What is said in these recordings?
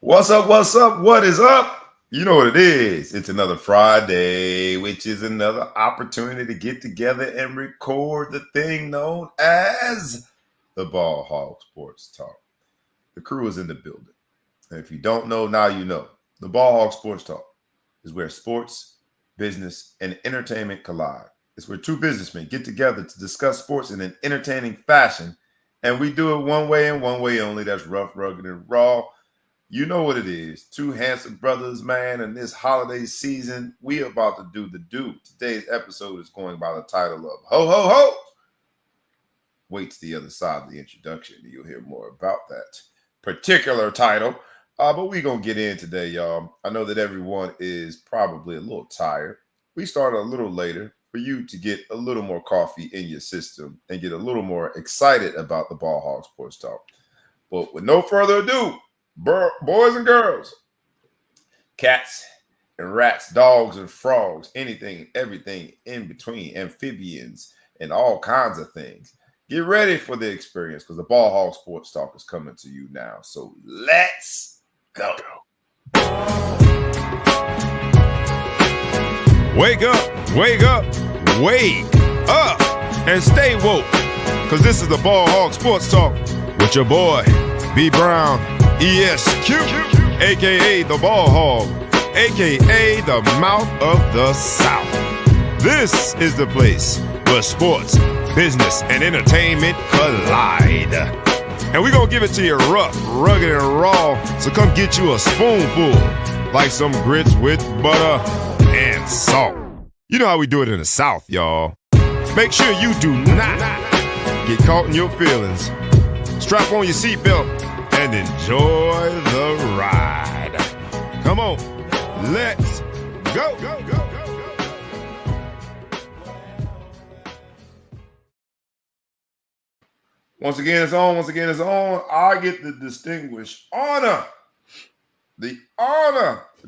What's up? What's up? What is up? You know what it is. It's another Friday, which is another opportunity to get together and record the thing known as the Ball Hog Sports Talk. The crew is in the building. And if you don't know, now you know. The Ball Hog Sports Talk is where sports, business, and entertainment collide. It's where two businessmen get together to discuss sports in an entertaining fashion. And we do it one way and one way only. That's rough, rugged, and raw. You know what it is. Two handsome brothers, man, and this holiday season, we about to do the do. Today's episode is going by the title of Ho, Ho, Ho. Wait to the other side of the introduction. You'll hear more about that particular title. But we're going to get in today, y'all. I know that everyone is probably a little tired. We started a little later for you to get a little more coffee in your system and get a little more excited about the Ball Hog Sports Talk. But with no further ado, boys and girls, cats and rats, dogs and frogs, anything and everything in between, amphibians and all kinds of things. Get ready for the experience because the Ball Hog Sports Talk is coming to you now. So let's go. Wake up, wake up, wake up, and stay woke because this is the Ball Hog Sports Talk with your boy, B. Brown. ESQ, a.k.a. the Ball Hog, a.k.a. the Mouth of the South. This is the place where sports, business, and entertainment collide. And we're going to give it to you rough, rugged, and raw, so come get you a spoonful, like some grits with butter and salt. You know how we do it in the South, y'all. Make sure you do not get caught in your feelings. Strap on your seatbelt and enjoy the ride. Come on, let's go. Once again, it's on. I get the distinguished honor, to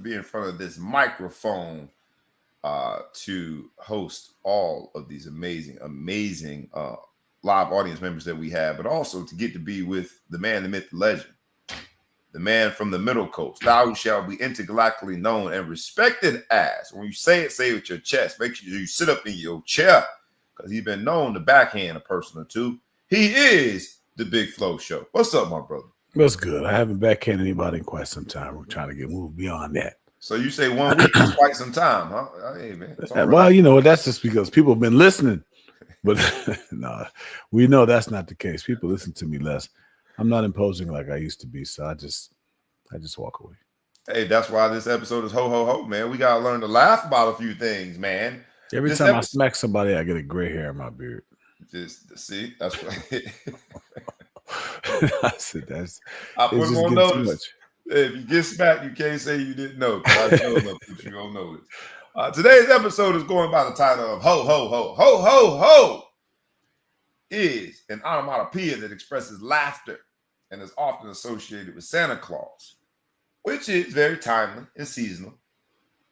be in front of this microphone to host all of these amazing live audience members that we have, but also to get to be with the man, the myth, the legend, the man from the Middle Coast. Thou shall be intergalactically known and respected as. When you say it with your chest. Make sure you sit up in your chair because he's been known to backhand a person or two. He is the Big Flow Show. What's up, my brother? What's good? I haven't backhanded anybody in quite some time. We're trying to get moved beyond that. So you say 1 week is quite some time, huh? Hey, man. Right. Well, you know, that's just because people have been listening. But no, we know that's not the case. People listen to me less. I'm not imposing like I used to be, so I just walk away. Hey, that's why this episode is ho ho ho, man. We gotta learn to laugh about a few things, man. Every time I smack somebody, I get a gray hair in my beard. Just see, that's right. I said that's. I put them on notice. If you get smacked, you can't say you didn't know. I know enough that you don't know it. Today's episode is going by the title of Ho, Ho, Ho. Ho, Ho, Ho is an onomatopoeia that expresses laughter and is often associated with Santa Claus, which is very timely and seasonal.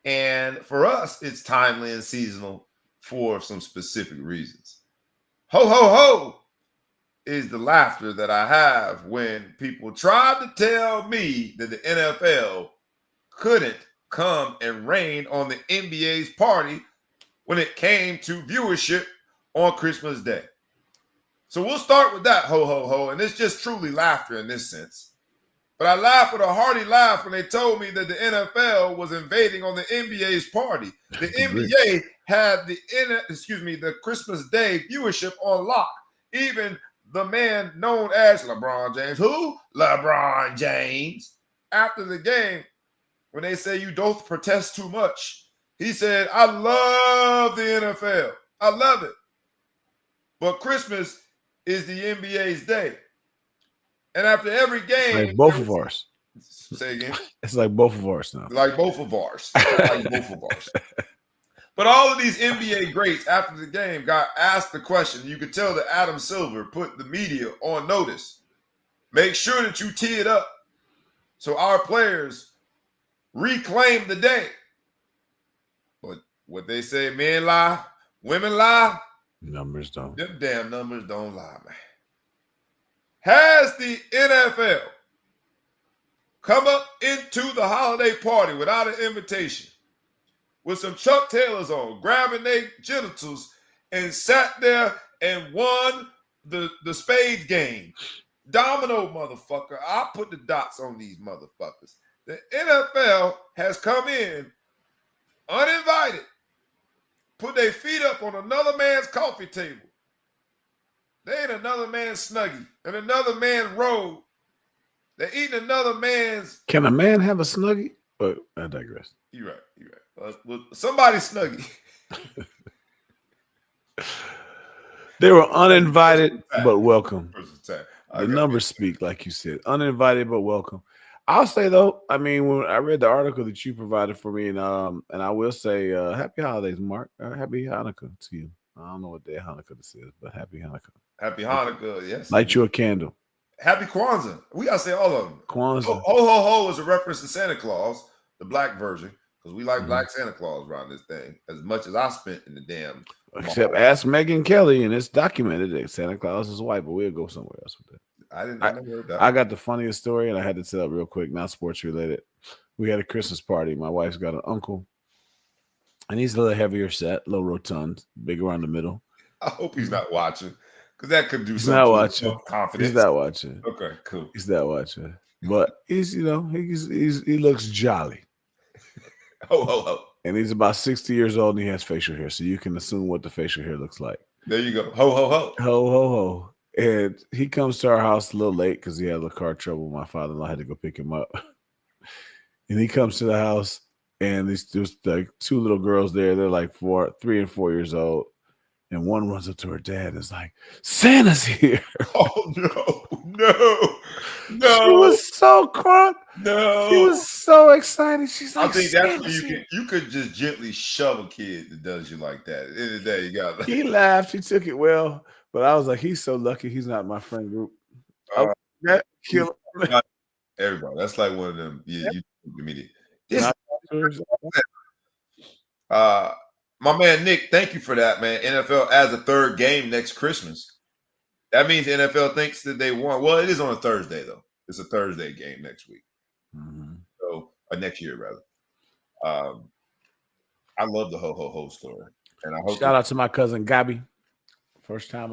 And for us, it's timely and seasonal for some specific reasons. Ho, Ho, Ho is the laughter that I have when people tried to tell me that the NFL couldn't come and rain on the NBA's party when it came to viewership on Christmas Day. So we'll start with that, ho, ho, ho. And it's just truly laughter in this sense. But I laughed with a hearty laugh when they told me that the NFL was invading on the NBA's party. The NBA had the Christmas Day viewership on lock. Even the man known as LeBron James. Who? LeBron James. After the game, when they say you don't protest too much, he said, I love the NFL. I love it. But Christmas is the NBA's day. And after every game. Like both of ours. Say again? It's like both of ours now. Like both of ours. But all of these NBA greats after the game got asked the question. You could tell that Adam Silver put the media on notice. Make sure that you tee it up so our players reclaim the day. But what they say, men lie, women lie. Numbers don't. Them damn numbers don't lie, man. Has the NFL come up into the holiday party without an invitation with some Chuck Taylors on, grabbing their genitals, and sat there and won the spades game. Domino, motherfucker. I put the dots on these motherfuckers. The NFL has come in uninvited, put their feet up on another man's coffee table. They ain't another man's Snuggie and another man's road. They're eating another man's. Can a man have a Snuggie? But I digress. You're right. Well, somebody's Snuggie. They were uninvited but welcome. The numbers speak, like you said. Uninvited but welcome. I'll say though, I mean, when I read the article that you provided for me, and I will say, happy holidays, Mark. Happy Hanukkah to you. I don't know what day Hanukkah this is, but happy Hanukkah. Happy Hanukkah, yes. Light you a candle. Happy Kwanzaa. We gotta say all of them. Kwanzaa. Ho ho ho is a reference to Santa Claus, the black version, because we like black Santa Claus around this thing as much as I spent in the damn. Except ask Megyn Kelly, and it's documented that Santa Claus is white, but we'll go somewhere else with that. I never heard that. I got the funniest story, and I had to tell it real quick, not sports related. We had a Christmas party. My wife's got an uncle, and he's a little heavier set, a little rotund, big around the middle. I hope he's not watching, because that could do he's something. Not watching. Confidence. He's not watching. Okay, cool. He's not watching, but he looks jolly. Ho. And he's about 60 years old, and he has facial hair, so you can assume what the facial hair looks like. There you go. Ho ho ho. Ho ho ho. And he comes to our house a little late because he had a little car trouble. My father-in-law had to go pick him up. And he comes to the house, and there's like two little girls there. They're like 3 and 4 years old. And one runs up to her dad and is like, Santa's here. Oh, no. She was so crunk. No. She was so excited. She's like, I think that's where you could just gently shove a kid that does you like that. At the end of the day, you got. He laughed. He took it well. But I was like, he's so lucky he's not my friend group. Everybody. That's like one of them. Yeah, you immediate. My man Nick, thank you for that, man. NFL adds a third game next Christmas. That means the NFL thinks that they won. Well, it is on a Thursday, though. It's a Thursday game next week. Mm-hmm. So, next year, rather. I love the ho story. And I hope shout out to my cousin Gabi. First time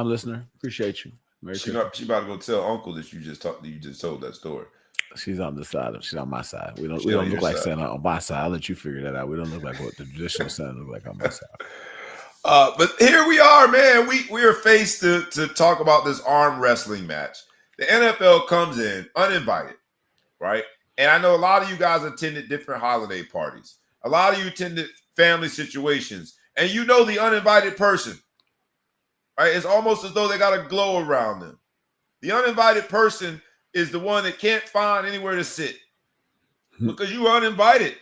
listener. Appreciate you. She about to go tell Uncle that you just told that story. She's on the side. She's on my side. We don't look like Santa on my side. I'll let you figure that out. We don't look like what the traditional Santa look like on my side. But here we are, man. We are faced to talk about this arm wrestling match. The NFL comes in uninvited, right? And I know a lot of you guys attended different holiday parties. A lot of you attended family situations, and you know the uninvited person. Right? It's almost as though they got a glow around them. The uninvited person is the one that can't find anywhere to sit because you were uninvited.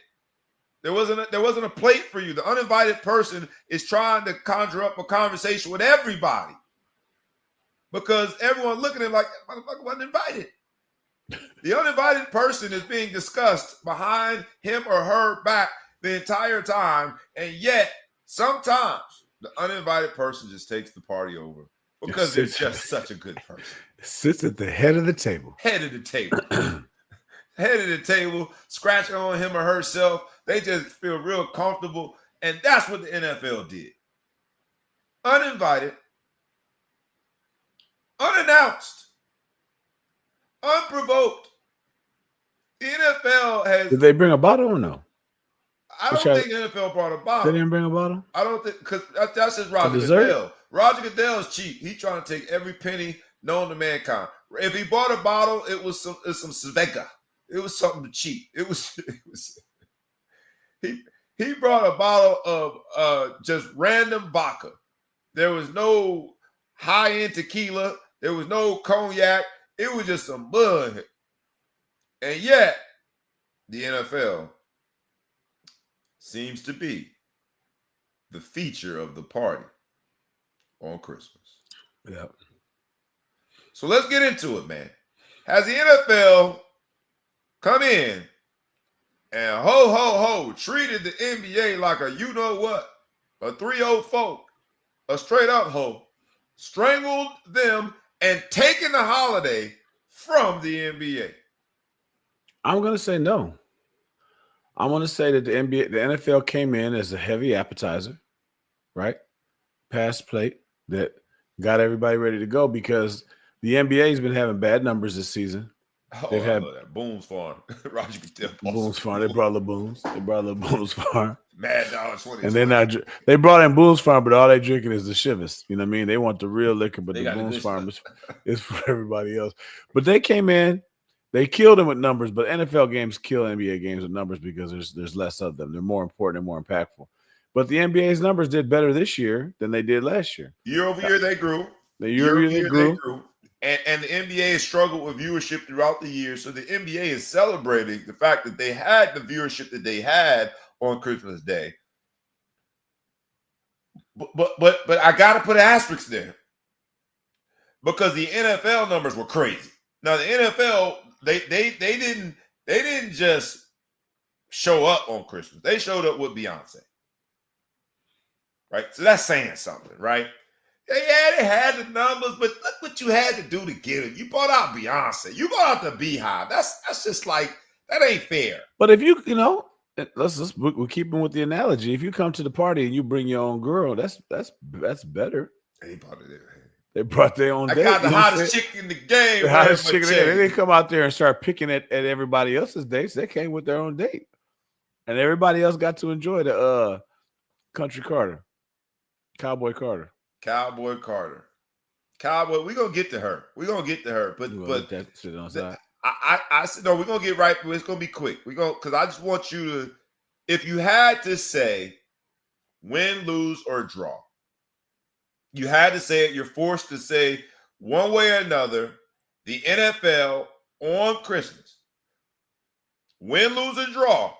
There wasn't a plate for you. The uninvited person is trying to conjure up a conversation with everybody because everyone looking at him like, motherfucker wasn't invited. The uninvited person is being discussed behind him or her back the entire time, and yet sometimes the uninvited person just takes the party over because they're just such a good person. Sits at the head of the table. Head of the table. Head of the table, scratching on him or herself. They just feel real comfortable. And that's what the NFL did. Uninvited, unannounced, unprovoked. The NFL has. Did they bring a bottle or no? I don't think the NFL brought a bottle. They didn't bring a bottle? I don't think, because that's just Roger Goodell. Roger Goodell is cheap. He's trying to take every penny known to mankind. If he bought a bottle, it was some Svega. It was something cheap. It was he brought a bottle of just random vodka. There was no high-end tequila. There was no cognac. It was just some mud. And yet, the NFL seems to be the feature of the party on Christmas. Yeah. So let's get into it, man. Has the NFL come in and treated the NBA like a you-know-what, a 304, a straight-up hoe, strangled them, and taken the holiday from the NBA? I'm going to say no. I want to say that the NFL came in as a heavy appetizer, right? Pass plate that got everybody ready to go because the NBA has been having bad numbers this season. Oh, I love that. Boone's Farm. Roger Goodell. Boone's Farm. They brought the Boone's. They brought the Boone's Farm. Mad Dog 2020. And then they brought in Boone's Farm, but all they drinking is the Chivas. You know what I mean? They want the real liquor, but the Boone's Farm is for everybody else. But they came in, they killed them with numbers, but NFL games kill NBA games with numbers because there's less of them. They're more important and more impactful. But the NBA's numbers did better this year than they did last year. Year over year, they grew. Year over year, they grew. And the NBA has struggled with viewership throughout the year. So the NBA is celebrating the fact that they had the viewership that they had on Christmas Day. But I got to put an asterisk there because the NFL numbers were crazy. Now the NFL they didn't just show up on Christmas. They showed up with Beyonce. Right? So that's saying something, right? Yeah, they had the numbers, but look what you had to do to get it. You brought out Beyonce. You brought out the Bee Hive. That's just like, that ain't fair. But if we're keeping with the analogy. If you come to the party and you bring your own girl, that's better. They brought their own date. I got the hottest chick in the game. The hottest chick in the game. They didn't come out there and start picking at everybody else's dates. They came with their own date. And everybody else got to enjoy the Cowboy Carter. Cowboy, we're gonna get to her. But that shit on side. I said no, we're gonna get right, but it's gonna be quick. Because I just want you to, if you had to say win, lose, or draw, you had to say it, you're forced to say one way or another, the NFL on Christmas, win, lose, or draw,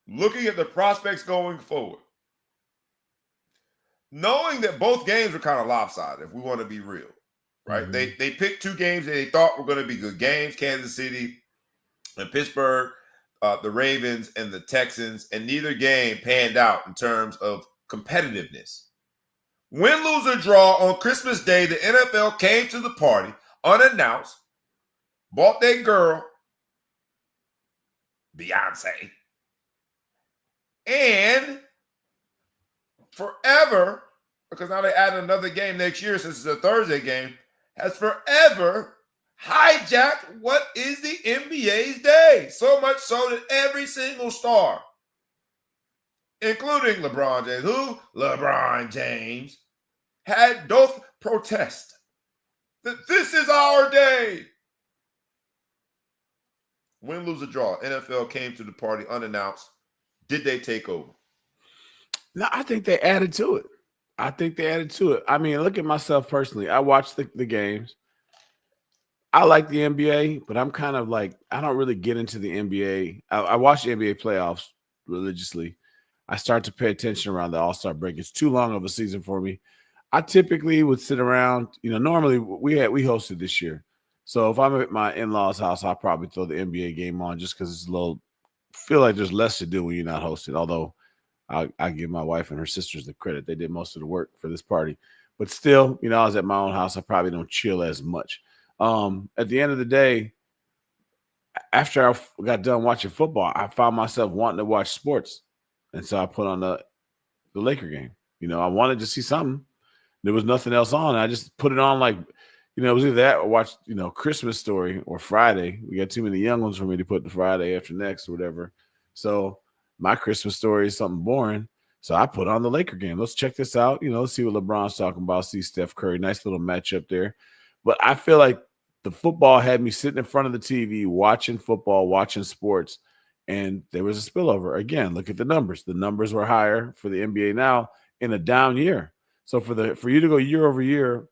looking at the prospects going forward. Knowing that both games were kind of lopsided, if we want to be real, right? Mm-hmm. They picked two games that they thought were going to be good games, Kansas City and Pittsburgh, the Ravens and the Texans, and neither game panned out in terms of competitiveness. Win, lose, or draw, on Christmas Day, the NFL came to the party unannounced, bought their girl, Beyonce, and forever, because now they add another game next year since it's a Thursday game, has forever hijacked what is the NBA's day. So much so that every single star, including LeBron James, LeBron James, had both protest that this is our day. Win, lose, or draw, NFL came to the party unannounced. Did they take over? No, I think they added to it. I mean, look at myself personally. I watch the games. I like the NBA, but I'm kind of like, I don't really get into the NBA. I watch the NBA playoffs religiously. I start to pay attention around the All-Star break. It's too long of a season for me. I typically would sit around, normally we hosted this year. So if I'm at my in-laws' house, I'll probably throw the NBA game on just because it's feel like there's less to do when you're not hosted, although I give my wife and her sisters the credit. They did most of the work for this party. But still, I was at my own house. I probably don't chill as much. At the end of the day, after I got done watching football, I found myself wanting to watch sports. And so I put on the Laker game. I wanted to see something. There was nothing else on. I just put it on like, it was either that or watch, Christmas Story or Friday. We got too many young ones for me to put the Friday after next or whatever. So my Christmas Story is something boring. So I put on the Laker game. Let's check this out. Let's see what LeBron's talking about. See Steph Curry. Nice little matchup there. But I feel like the football had me sitting in front of the TV, watching football, watching sports, and there was a spillover. Again, look at the numbers. The numbers were higher for the NBA now in a down year. So for you to go year over year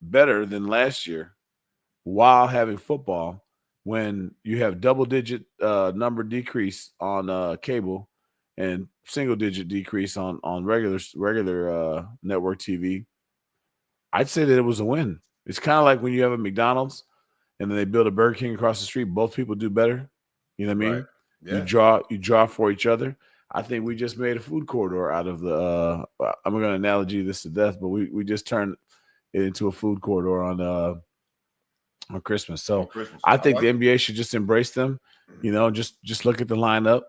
better than last year while having football, when you have double-digit number decrease on cable and single-digit decrease on regular network TV, I'd say that it was a win. It's kind of like when you have a McDonald's and then they build a Burger King across the street. Both people do better. You know what I mean? Right. Yeah. You draw for each other. I think we just made a food corridor out of the I'm going to analogy this to death, but we just turned it into a food corridor on Christmas. So I think the NBA should just embrace them. Just look at the lineup.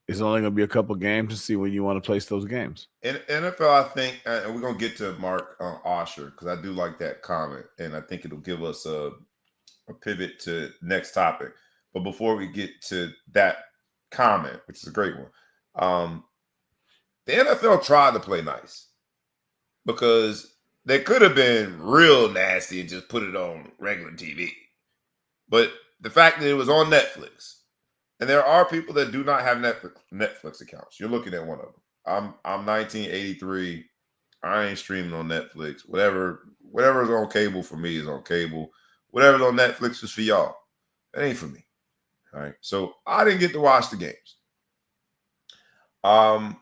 It's only going to be a couple games to see when you want to place those games. In NFL, I think, and we're going to get to Mark Osher because I do like that comment, and I think it'll give us a pivot to next topic. But before we get to that comment, which is a great one, the NFL tried to play nice because they could have been real nasty and just put it on regular TV. But the fact that it was on Netflix, and there are people that do not have Netflix accounts. You're looking at one of them. I'm 1983. I ain't streaming on Netflix. Whatever's on cable for me is on cable. Whatever's on Netflix is for y'all. It ain't for me. All right. So I didn't get to watch the games. And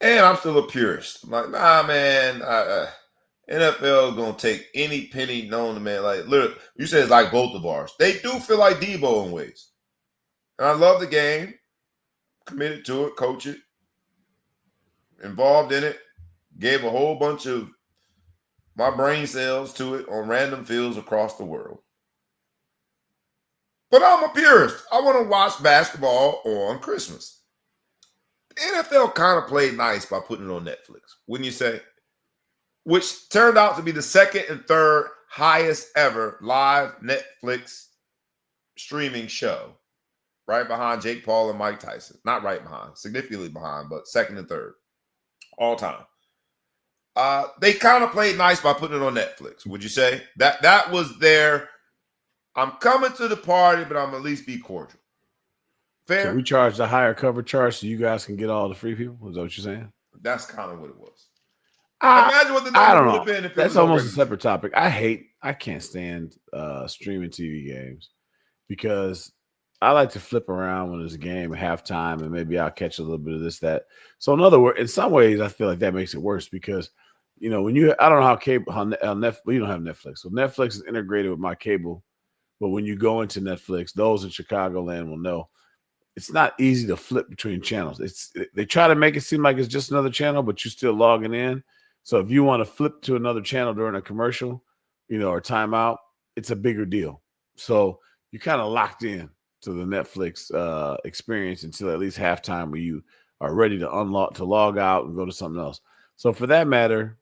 I'm still a purist. I'm like, nah, man. NFL is gonna take any penny known to man. Like, literally, you said it's like both of ours. They do feel like Debo in ways. And I love the game, committed to it, coach it, involved in it, gave a whole bunch of my brain cells to it on random fields across the world. But I'm a purist. I want to watch basketball on Christmas. The NFL kind of played nice by putting it on Netflix, wouldn't you say? Which turned out to be the second and third highest ever live Netflix streaming show. Right behind Jake Paul and Mike Tyson. Not right behind, significantly behind, but second and third. All time. They kind of played nice by putting it on Netflix, would you say? That was their, I'm coming to the party, but I'm at least be cordial. Fair? So we charge the higher cover charge so you guys can get all the free people? Is that what you're saying? That's kind of what it was. Imagine what the number would have been if it That's was almost a separate topic. I can't stand streaming TV games because I like to flip around when there's a game at halftime and maybe I'll catch a little bit of this, that. So in other words, in some ways, I feel like that makes it worse because, when I don't know how Netflix, you don't have Netflix. So Netflix is integrated with my cable. But when you go into Netflix, those in Chicagoland will know it's not easy to flip between channels. They try to make it seem like it's just another channel, but you're still logging in. So if you want to flip to another channel during a commercial, or timeout, it's a bigger deal. So you're kind of locked in to the Netflix experience until at least halftime where you are ready to log out and go to something else. So for that matter,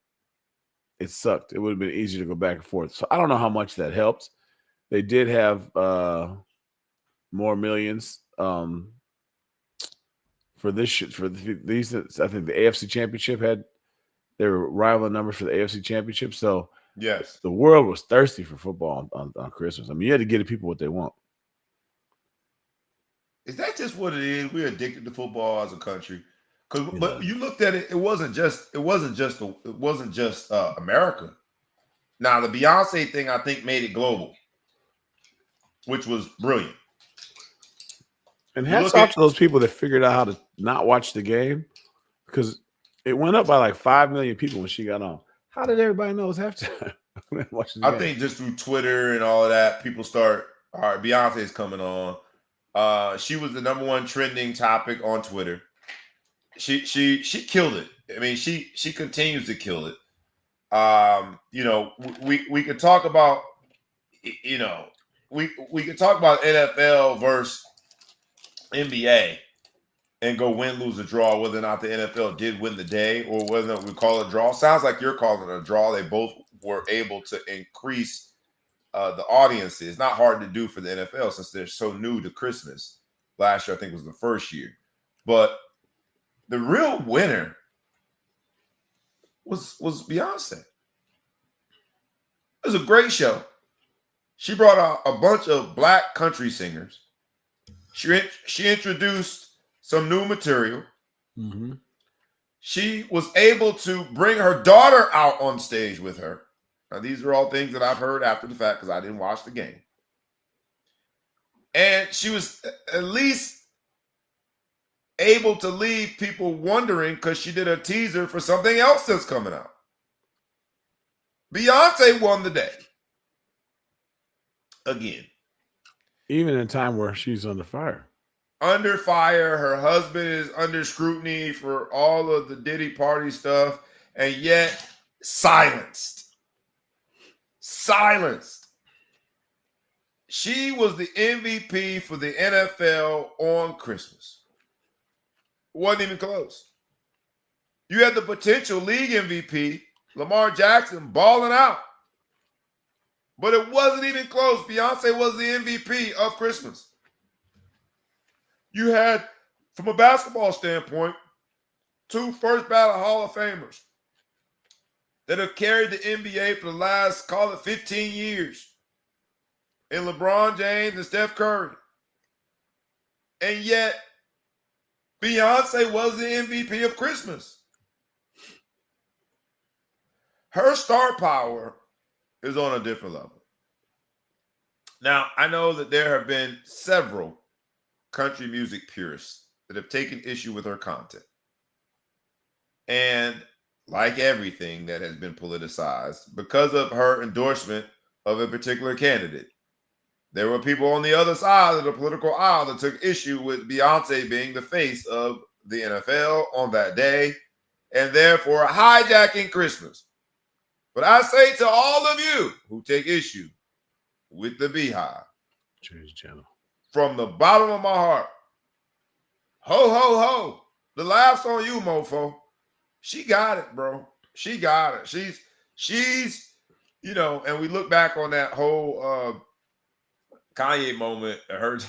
it sucked. It would have been easier to go back and forth. So I don't know how much that helped. They did have more millions for these. I think the AFC Championship had their rival numbers for the AFC Championship. So yes, the world was thirsty for football on Christmas. I mean, you had to get the people what they want. Is that just what it is? We're addicted to football as a country. But you looked at it, it wasn't just America. Now the Beyonce thing, I think, made it global, which was brilliant. And hats off to those people that figured out how to not watch the game because it went up by like 5 million people when she got on. How did everybody know it was halftime? I think just through Twitter and all of that, people start, all right, Beyonce's coming on. She was the number one trending topic on Twitter. She killed it. I mean, she continues to kill it. We could talk about, we could talk about NFL versus NBA and go win, lose, or draw, whether or not the NFL did win the day or whether or not we call it a draw. Sounds like you're calling it a draw. They both were able to increase the audiences. Not hard to do for the NFL since they're so new to Christmas. Last year, I think, was the first year. But the real winner was Beyonce. It was a great show. She brought out a bunch of black country singers. She introduced some new material. Mm-hmm. She was able to bring her daughter out on stage with her. Now, these are all things that I've heard after the fact because I didn't watch the game. And she was at least able to leave people wondering because she did a teaser for something else that's coming out. Beyonce won the day. Again. Even in a time where she's under fire. Under fire. Her husband is under scrutiny for all of the Diddy party stuff. And yet silenced. She was the MVP for the NFL on Christmas. Wasn't even close. You had the potential league MVP, Lamar Jackson, balling out. But it wasn't even close. Beyonce was the MVP of Christmas. You had, from a basketball standpoint, 2 first ballot Hall of Famers that have carried the NBA for the last, call it 15 years. In LeBron James and Steph Curry. And yet, Beyonce was the MVP of Christmas. Her star power is on a different level. Now, I know that there have been several country music purists that have taken issue with her content. And like everything that has been politicized, because of her endorsement of a particular candidate, there were people on the other side of the political aisle that took issue with Beyonce being the face of the NFL on that day and therefore hijacking Christmas. But I say to all of you who take issue with the Bee Hive, change channel, from the bottom of my heart, ho, ho, ho. The laugh's on you, mofo. She got it, bro. She got it. She's, you know, and we look back on that whole Kanye moment. I heard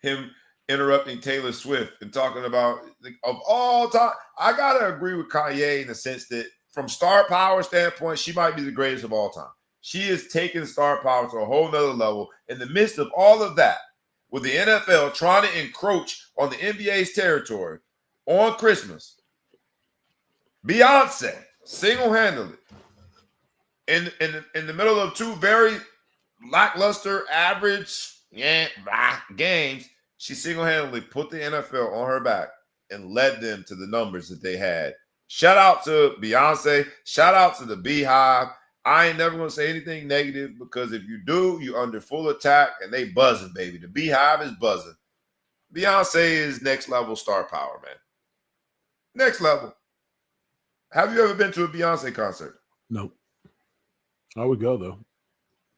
him interrupting Taylor Swift and talking about, of all time, I gotta agree with Kanye in the sense that from star power standpoint, she might be the greatest of all time. She is taking star power to a whole nother level in the midst of all of that, with the NFL trying to encroach on the NBA's territory on Christmas. Beyonce single-handedly in the middle of 2 very lackluster, average games, she single-handedly put the NFL on her back and led them to the numbers that they had. Shout out to Beyonce. Shout out to the Bee Hive. I ain't never going to say anything negative, because if you do, you're under full attack and they buzzing, baby. The Bee Hive is buzzing. Beyonce is next level star power, man. Next level. Have you ever been to a Beyonce concert? No. I would go, though.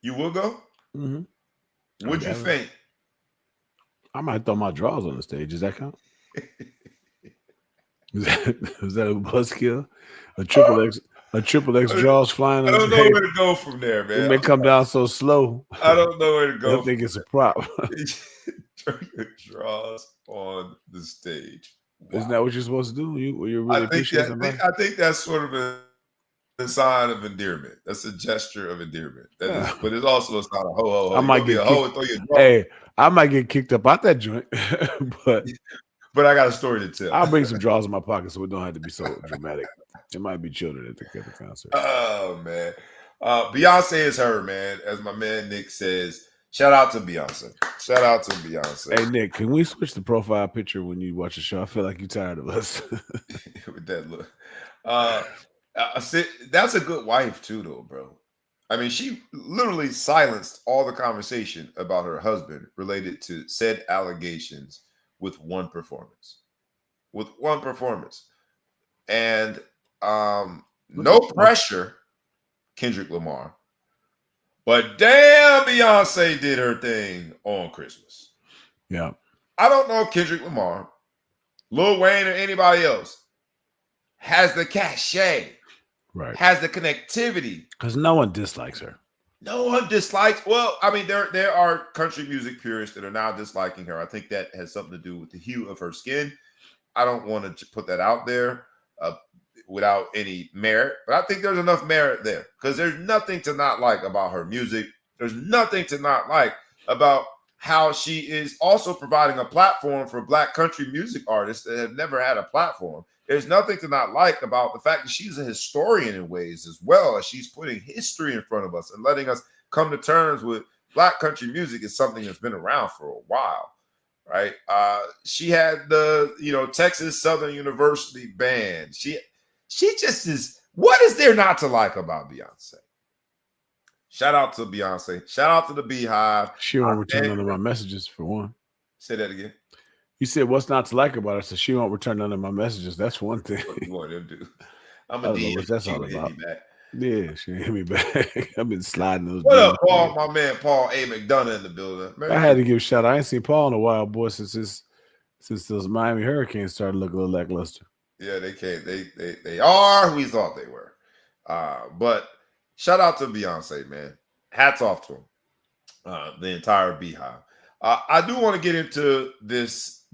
You will go? Mm-hmm. Would you faint? I might throw my drawers on the stage. Does that count? Is that a buzzkill? A triple X draws flying on I don't know where to go from there, man. It may come down so slow. I don't know where to go. I think it's a prop. Draws on the stage. Wow. Isn't that what you're supposed to do? You're really I think that's sort of a sign of endearment. That's a gesture of endearment. But it's also a sign of ho ho ho. I might get I might get kicked up out that joint, but I got a story to tell. I'll bring some draws in my pocket so it don't have to be so dramatic. It might be children at the concert. Oh man, Beyonce is her, man. As my man Nick says, shout out to Beyonce. Shout out to Beyonce. Hey Nick, can we switch the profile picture when you watch the show? I feel like you're tired of us. With that look. That's a good wife too, though, bro. I mean, she literally silenced all the conversation about her husband related to said allegations with one performance. And no pressure, Kendrick Lamar. But damn, Beyonce did her thing on Christmas. Yeah. I don't know if Kendrick Lamar, Lil Wayne, or anybody else has the cachet, right? Has the connectivity. Because no one dislikes her. No one dislikes. Well, I mean, there are country music purists that are now disliking her. I think that has something to do with the hue of her skin. I don't want to put that out there without any merit, but I think there's enough merit there, because there's nothing to not like about her music. There's nothing to not like about how she is also providing a platform for Black country music artists that have never had a platform. There's nothing to not like about the fact that she's a historian in ways, as well as she's putting history in front of us and letting us come to terms with Black country music is something that's been around for a while, right? She had the, Texas Southern University band. She just is. What is there not to like about Beyonce? Shout out to Beyonce. Shout out to the Bee Hive. She won't return none of my messages, for one. Say that again. You said what's not to like about her, so she won't return none of my messages. That's one thing. What you want them to do? I'm a DM. That's all about. Yeah, she hit me back. I've been sliding those. What up, Paul? My man Paul A. McDonough in the building. I had to give a shout out. I ain't seen Paul in a while, boy, since those Miami Hurricanes started looking a little lackluster. Yeah, they can't. They are who we thought they were. But shout out to Beyonce, man. Hats off to him. The entire Bee Hive. I do want to get into this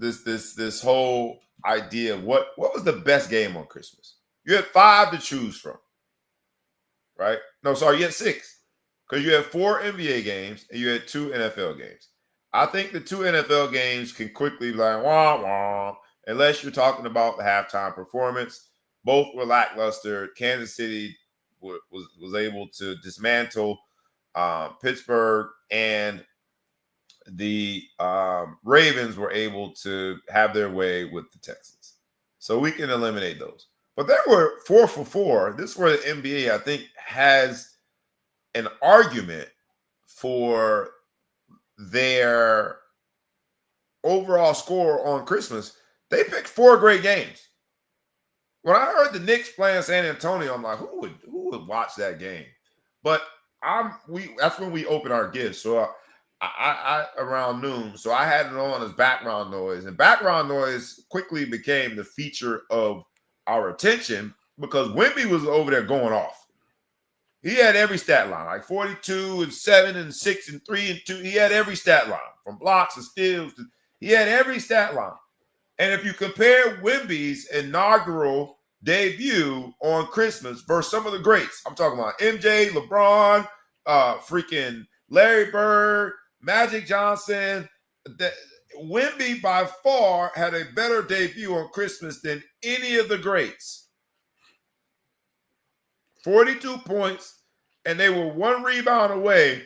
whole idea of what was the best game on Christmas. You had 5 to choose from, right? No, sorry, you had 6 because you had 4 NBA games and you had 2 NFL games. I think the 2 NFL games can quickly be like wah wah, unless you're talking about the halftime performance. Both were lackluster. Kansas City was able to dismantle Pittsburgh, and the Ravens were able to have their way with the Texans. So we can eliminate those. But there were 4 for 4. This is where the NBA, I think, has an argument for their overall score on Christmas. They picked 4 great games. When I heard the Knicks playing San Antonio, I'm like, who would watch that game? But that's when we open our gifts. So I around noon, so I had it on as background noise, and background noise quickly became the feature of our attention because Wemby was over there going off. He had every stat line, like 42 and 7 and 6 and 3 and 2. He had every stat line, from blocks to steals. He had every stat line. And if you compare Wemby's inaugural debut on Christmas versus some of the greats, I'm talking about MJ, LeBron, freaking Larry Bird, Magic Johnson, Wemby by far had a better debut on Christmas than any of the greats. 42 points, and they were 1 rebound away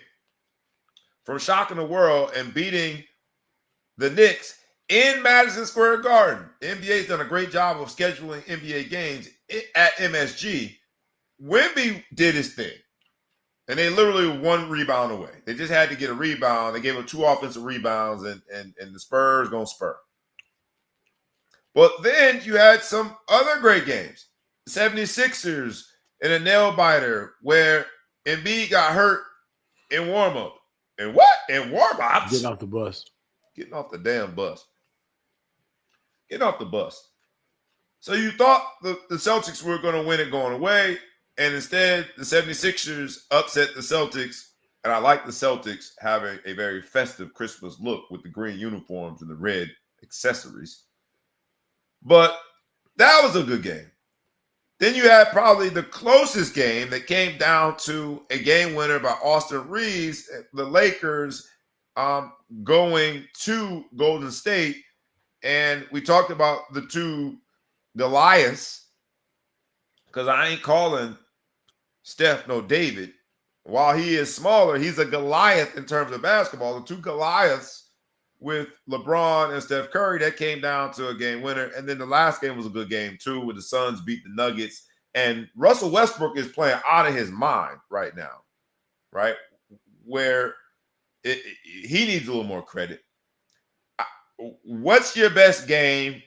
from shocking the world and beating the Knicks in Madison Square Garden. The NBA's done a great job of scheduling NBA games at MSG. Wemby did his thing. And they literally were 1 rebound away. They just had to get a rebound. They gave him 2 offensive rebounds, and the Spurs going to spur. But then you had some other great games. The 76ers in a nail-biter where Embiid got hurt in warm-up. And what? In warm-ups? Getting off the bus. Getting off the damn bus. Getting off the bus. So you thought the Celtics were going to win it going away, and instead the 76ers upset the Celtics, and I like the Celtics having a very festive Christmas look with the green uniforms and the red accessories. But that was a good game. Then you had probably the closest game that came down to a game winner by Austin Reeves, the Lakers going to Golden State. And we talked about the 2 Goliaths, because I ain't calling Steph no David. While he is smaller, he's a Goliath in terms of basketball. The 2 Goliaths with LeBron and Steph Curry, that came down to a game winner. And then the last game was a good game too, where the Suns beat the Nuggets. And Russell Westbrook is playing out of his mind right now, right? Where he needs a little more credit. What's your best game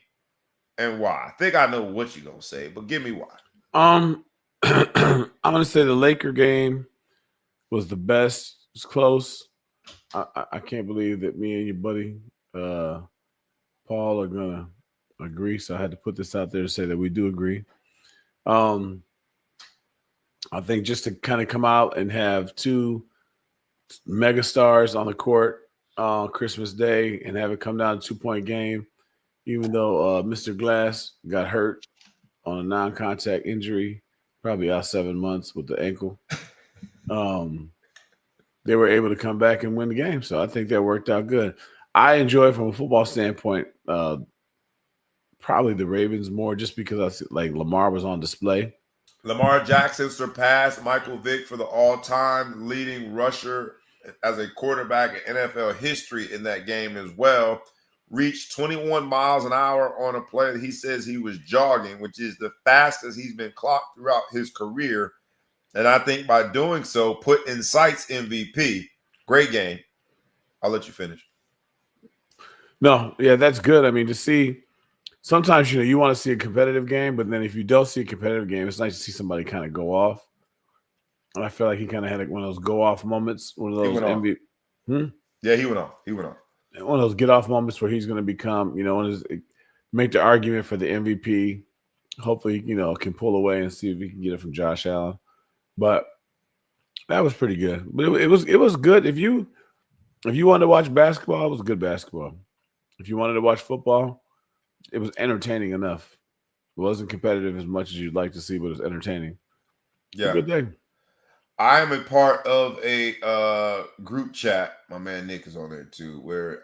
and why? I think I know what you're going to say, but give me why. I'm going to say the Laker game was the best. It was close. I can't believe that me and your buddy Paul are going to agree, so I had to put this out there to say that we do agree. I think just to kind of come out and have 2 megastars on the court on Christmas Day and have it come down to 2-point game, even though Mr. Glass got hurt on a non-contact injury, probably out 7 months with the ankle. They were able to come back and win the game. So I think that worked out good. I enjoy from a football standpoint, probably the Ravens more just because I see, like, Lamar was on display. Lamar Jackson surpassed Michael Vick for the all-time leading rusher as a quarterback in NFL history in that game as well. Reached 21 miles an hour on a play that he says he was jogging, which is the fastest he's been clocked throughout his career. And I think by doing so, put in sights MVP. Great game. I'll let you finish. No, yeah, that's good. I mean, to see sometimes, you want to see a competitive game, but then if you don't see a competitive game, it's nice to see somebody kind of go off. I feel like he kind of had like one of those go off moments, one of those MVP. Yeah, he went on. One of those get off moments where he's going to become, make the argument for the MVP. Hopefully, can pull away and see if he can get it from Josh Allen. But that was pretty good. But it was good. If you wanted to watch basketball, it was good basketball. If you wanted to watch football, it was entertaining enough. It wasn't competitive as much as you'd like to see, but it was entertaining. Yeah. Good day. I am a part of a group chat. My man Nick is on there too, where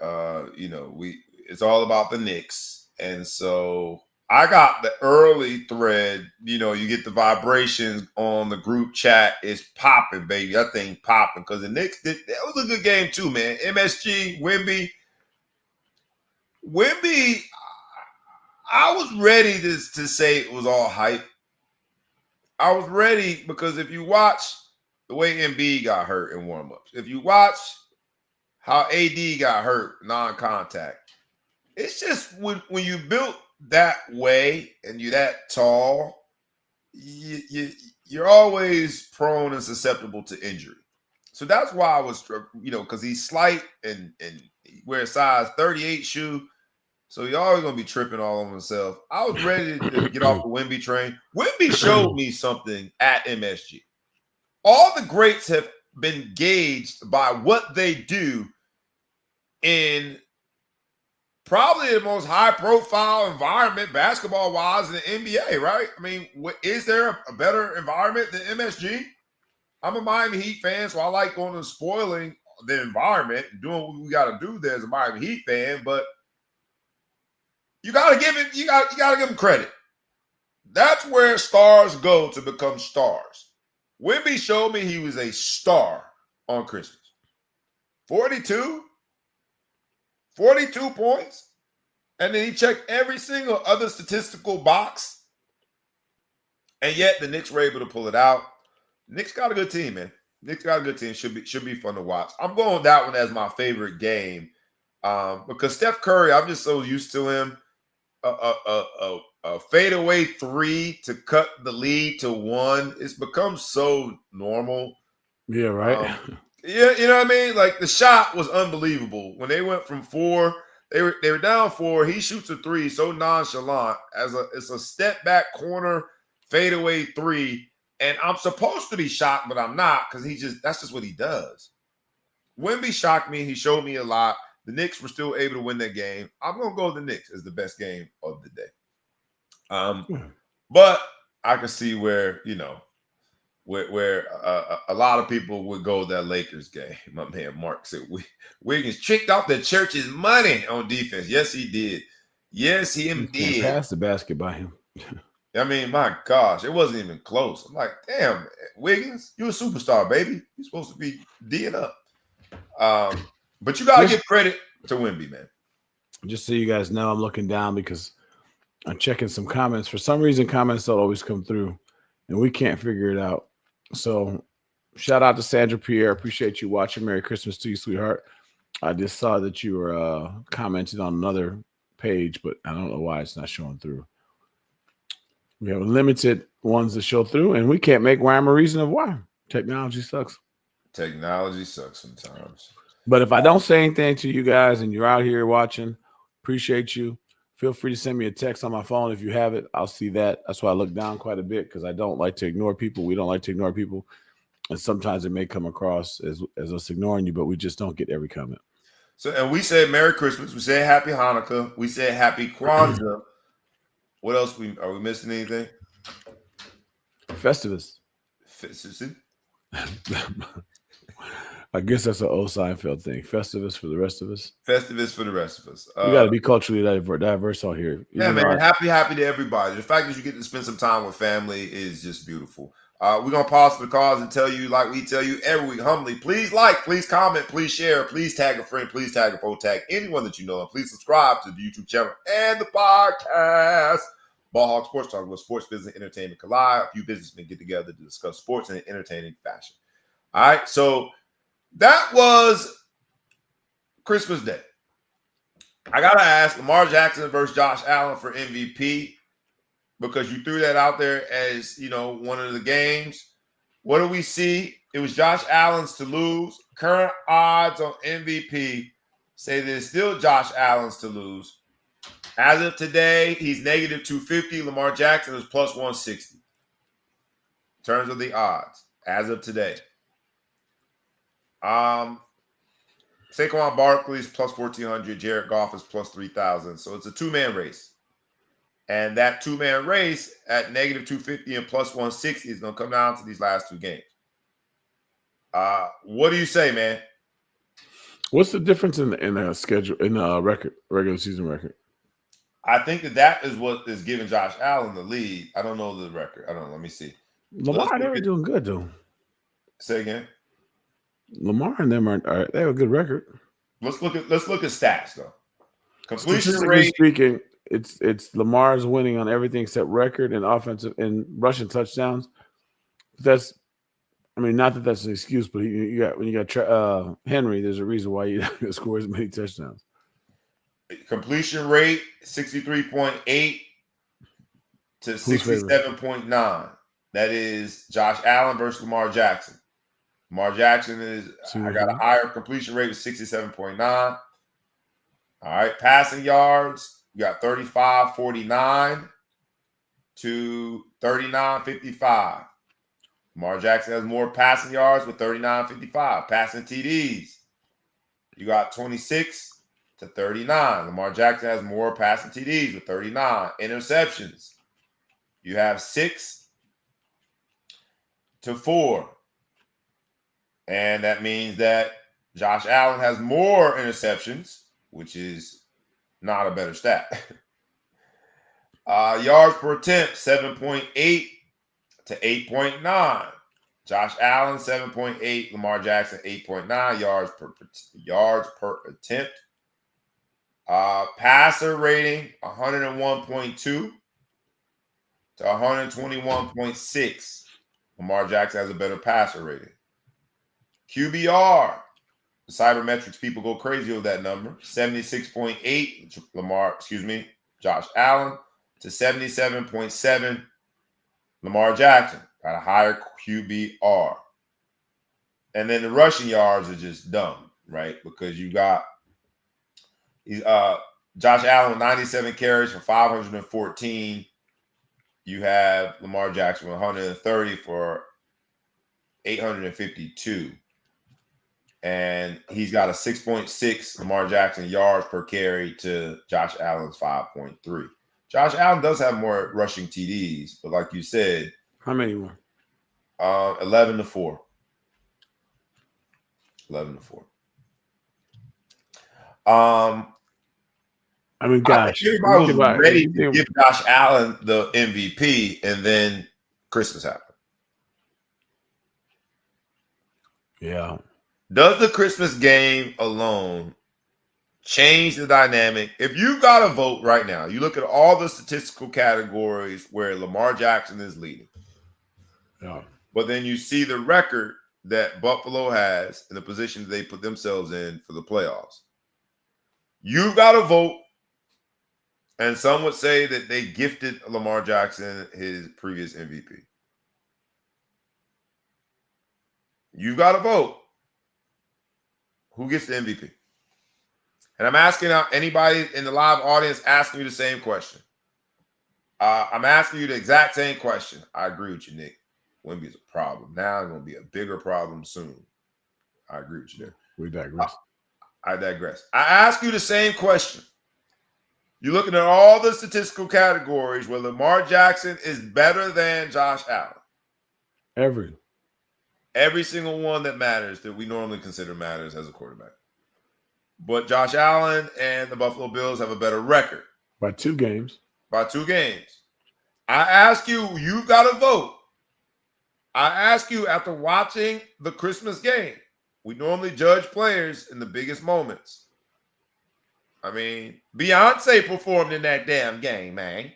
it's all about the Knicks. And so I got the early thread, you get the vibrations on the group chat. It's popping, baby. That thing popping because the Knicks that was a good game too, man. MSG, Wemby, I was ready to say it was all hype. I was ready because if you watch the way Embiid got hurt in warmups, if you watch how AD got hurt non-contact, it's just when you built that way and you're that tall, you're always prone and susceptible to injury. So that's why I was, because he's slight and he wears size 38 shoe. So you're always going to be tripping all over himself. I was ready to get off the Wemby train. Wemby showed me something at MSG. All the greats have been gauged by what they do in probably the most high-profile environment basketball-wise in the NBA, right? I mean, is there a better environment than MSG? I'm a Miami Heat fan, so I like going and spoiling the environment and doing what we got to do there as a Miami Heat fan, but you gotta give him credit. That's where stars go to become stars. Wemby showed me he was a star on Christmas. 42 points. And then he checked every single other statistical box. And yet the Knicks were able to pull it out. Knicks got a good team, man. Knicks got a good team. Should be fun to watch. I'm going with that one as my favorite game. Because Steph Curry, I'm just so used to him. A fadeaway three to cut the lead to 1. It's become so normal. Yeah, right. Yeah, you know what I mean? Like the shot was unbelievable. When they went from 4, they were down 4. He shoots a 3 so nonchalant it's a step back corner fadeaway 3. And I'm supposed to be shocked, but I'm not because that's just what he does. Wemby shocked me. He showed me a lot. The Knicks were still able to win that game. I'm going to go with the Knicks as the best game of the day. But I can see where, where a lot of people would go that Lakers game. My man Mark said, Wiggins tricked off the church's money on defense. Yes, he did. Yes, he did. Pass the basket by him. I mean, my gosh, it wasn't even close. I'm like, damn, Wiggins, you're a superstar, baby. You're supposed to be D'ing up. But you got to give credit to Wemby, man. Just so you guys know, I'm looking down because I'm checking some comments. For some reason, comments don't always come through, and we can't figure it out. So shout out to Sandra Pierre. Appreciate you watching. Merry Christmas to you, sweetheart. I just saw that you were commenting on another page, but I don't know why it's not showing through. We have limited ones that show through, and we can't make rhyme or reason of why. Technology sucks. Technology sucks sometimes. But if I don't say anything to you guys and you're out here watching, appreciate you. Feel free to send me a text on my phone if you have it. I'll see that. That's why I look down quite a bit because I don't like to ignore people. We don't like to ignore people. And sometimes it may come across as us ignoring you, but we just don't get every comment. So, and we said Merry Christmas. We said Happy Hanukkah. We said Happy Kwanzaa. What else? Are we missing anything? Festivus. I guess that's an old Seinfeld thing. Festivus for the rest of us. Festivus for the rest of us. We got to be culturally diverse out here. Yeah, man. Happy to everybody. The fact that you get to spend some time with family is just beautiful. We're going to pause for the cause and tell you, like we tell you every week, humbly, please like, please comment, please share, please tag a friend, please tag a phone tag, anyone that you know, and please subscribe to the YouTube channel and the podcast. Ballhawk Sports Talk, where sports, business, and entertainment collide. A few businessmen get together to discuss sports in an entertaining fashion. All right, so that was Christmas Day. I got to ask, Lamar Jackson versus Josh Allen for MVP, because you threw that out there as, one of the games. What do we see? It was Josh Allen's to lose. Current odds on MVP say that it's still Josh Allen's to lose. As of today, he's negative 250. Lamar Jackson is plus 160. In terms of the odds, as of today. Saquon Barkley's plus 1,400. Jared Goff is plus 3,000. So it's a two-man race. And that two-man race at negative 250 and plus 160 is going to come down to these last two games. What do you say, man? What's the difference in the schedule, in the regular season record? I think that is what is giving Josh Allen the lead. I don't know the record. I don't know. Let me see. Lamar, they were doing good, though. Say again. Lamar and them they have a good record. Let's look at stats, though. Completion rate. Speaking, it's Lamar's winning on everything except record and offensive and rushing touchdowns. Not that that's an excuse, but when you got Henry, there's a reason why you don't score as many touchdowns. Completion rate 63.8 to 67.9. That is Josh Allen versus Lamar Jackson. Lamar Jackson I got a higher completion rate of 67.9. All right, passing yards, you got 35.49 to 39.55. Lamar Jackson has more passing yards with 39.55. Passing TDs, you got 26 to 39. Lamar Jackson has more passing TDs with 39. Interceptions, you have 6 to 4. And that means that Josh Allen has more interceptions, which is not a better stat. Yards per attempt, 7.8 to 8.9. Josh Allen, 7.8. Lamar Jackson, 8.9 yards per attempt. Passer rating, 101.2 to 121.6. Lamar Jackson has a better passer rating. QBR, the cybermetrics people go crazy with that number. 76.8 Josh Allen to 77.7 Lamar Jackson. Got a higher QBR. And then the rushing yards are just dumb, right? Because you got Josh Allen with 97 carries for 514. You have Lamar Jackson with 130 for 852. And he's got a 6.6 Lamar Jackson yards per carry to Josh Allen's 5.3. Josh Allen does have more rushing TDs, but like you said, how many more? 11 to 4. 11 to 4. Gosh, everybody was ready to give Josh Allen the MVP, and then Christmas happened. Yeah. Does the Christmas game alone change the dynamic? If you got to vote right now, you look at all the statistical categories where Lamar Jackson is leading. Yeah. But then you see the record that Buffalo has and the position that they put themselves in for the playoffs. You've got to vote. And some would say that they gifted Lamar Jackson his previous MVP. You've got to vote. Who gets the MVP? And I'm asking anybody in the live audience asking you the same question. I'm asking you the exact same question. I agree with you, Nick. Wemby is a problem. Now it's going to be a bigger problem soon. I agree with you there. We digress. I digress. I ask you the same question. You're looking at all the statistical categories where Lamar Jackson is better than Josh Allen. Every single one that matters, that we normally consider matters as a quarterback. But Josh Allen and the Buffalo Bills have a better record. By 2 games. I ask you, you've got to vote. I ask you after watching the Christmas game. We normally judge players in the biggest moments. I mean, Beyonce performed in that damn game, man.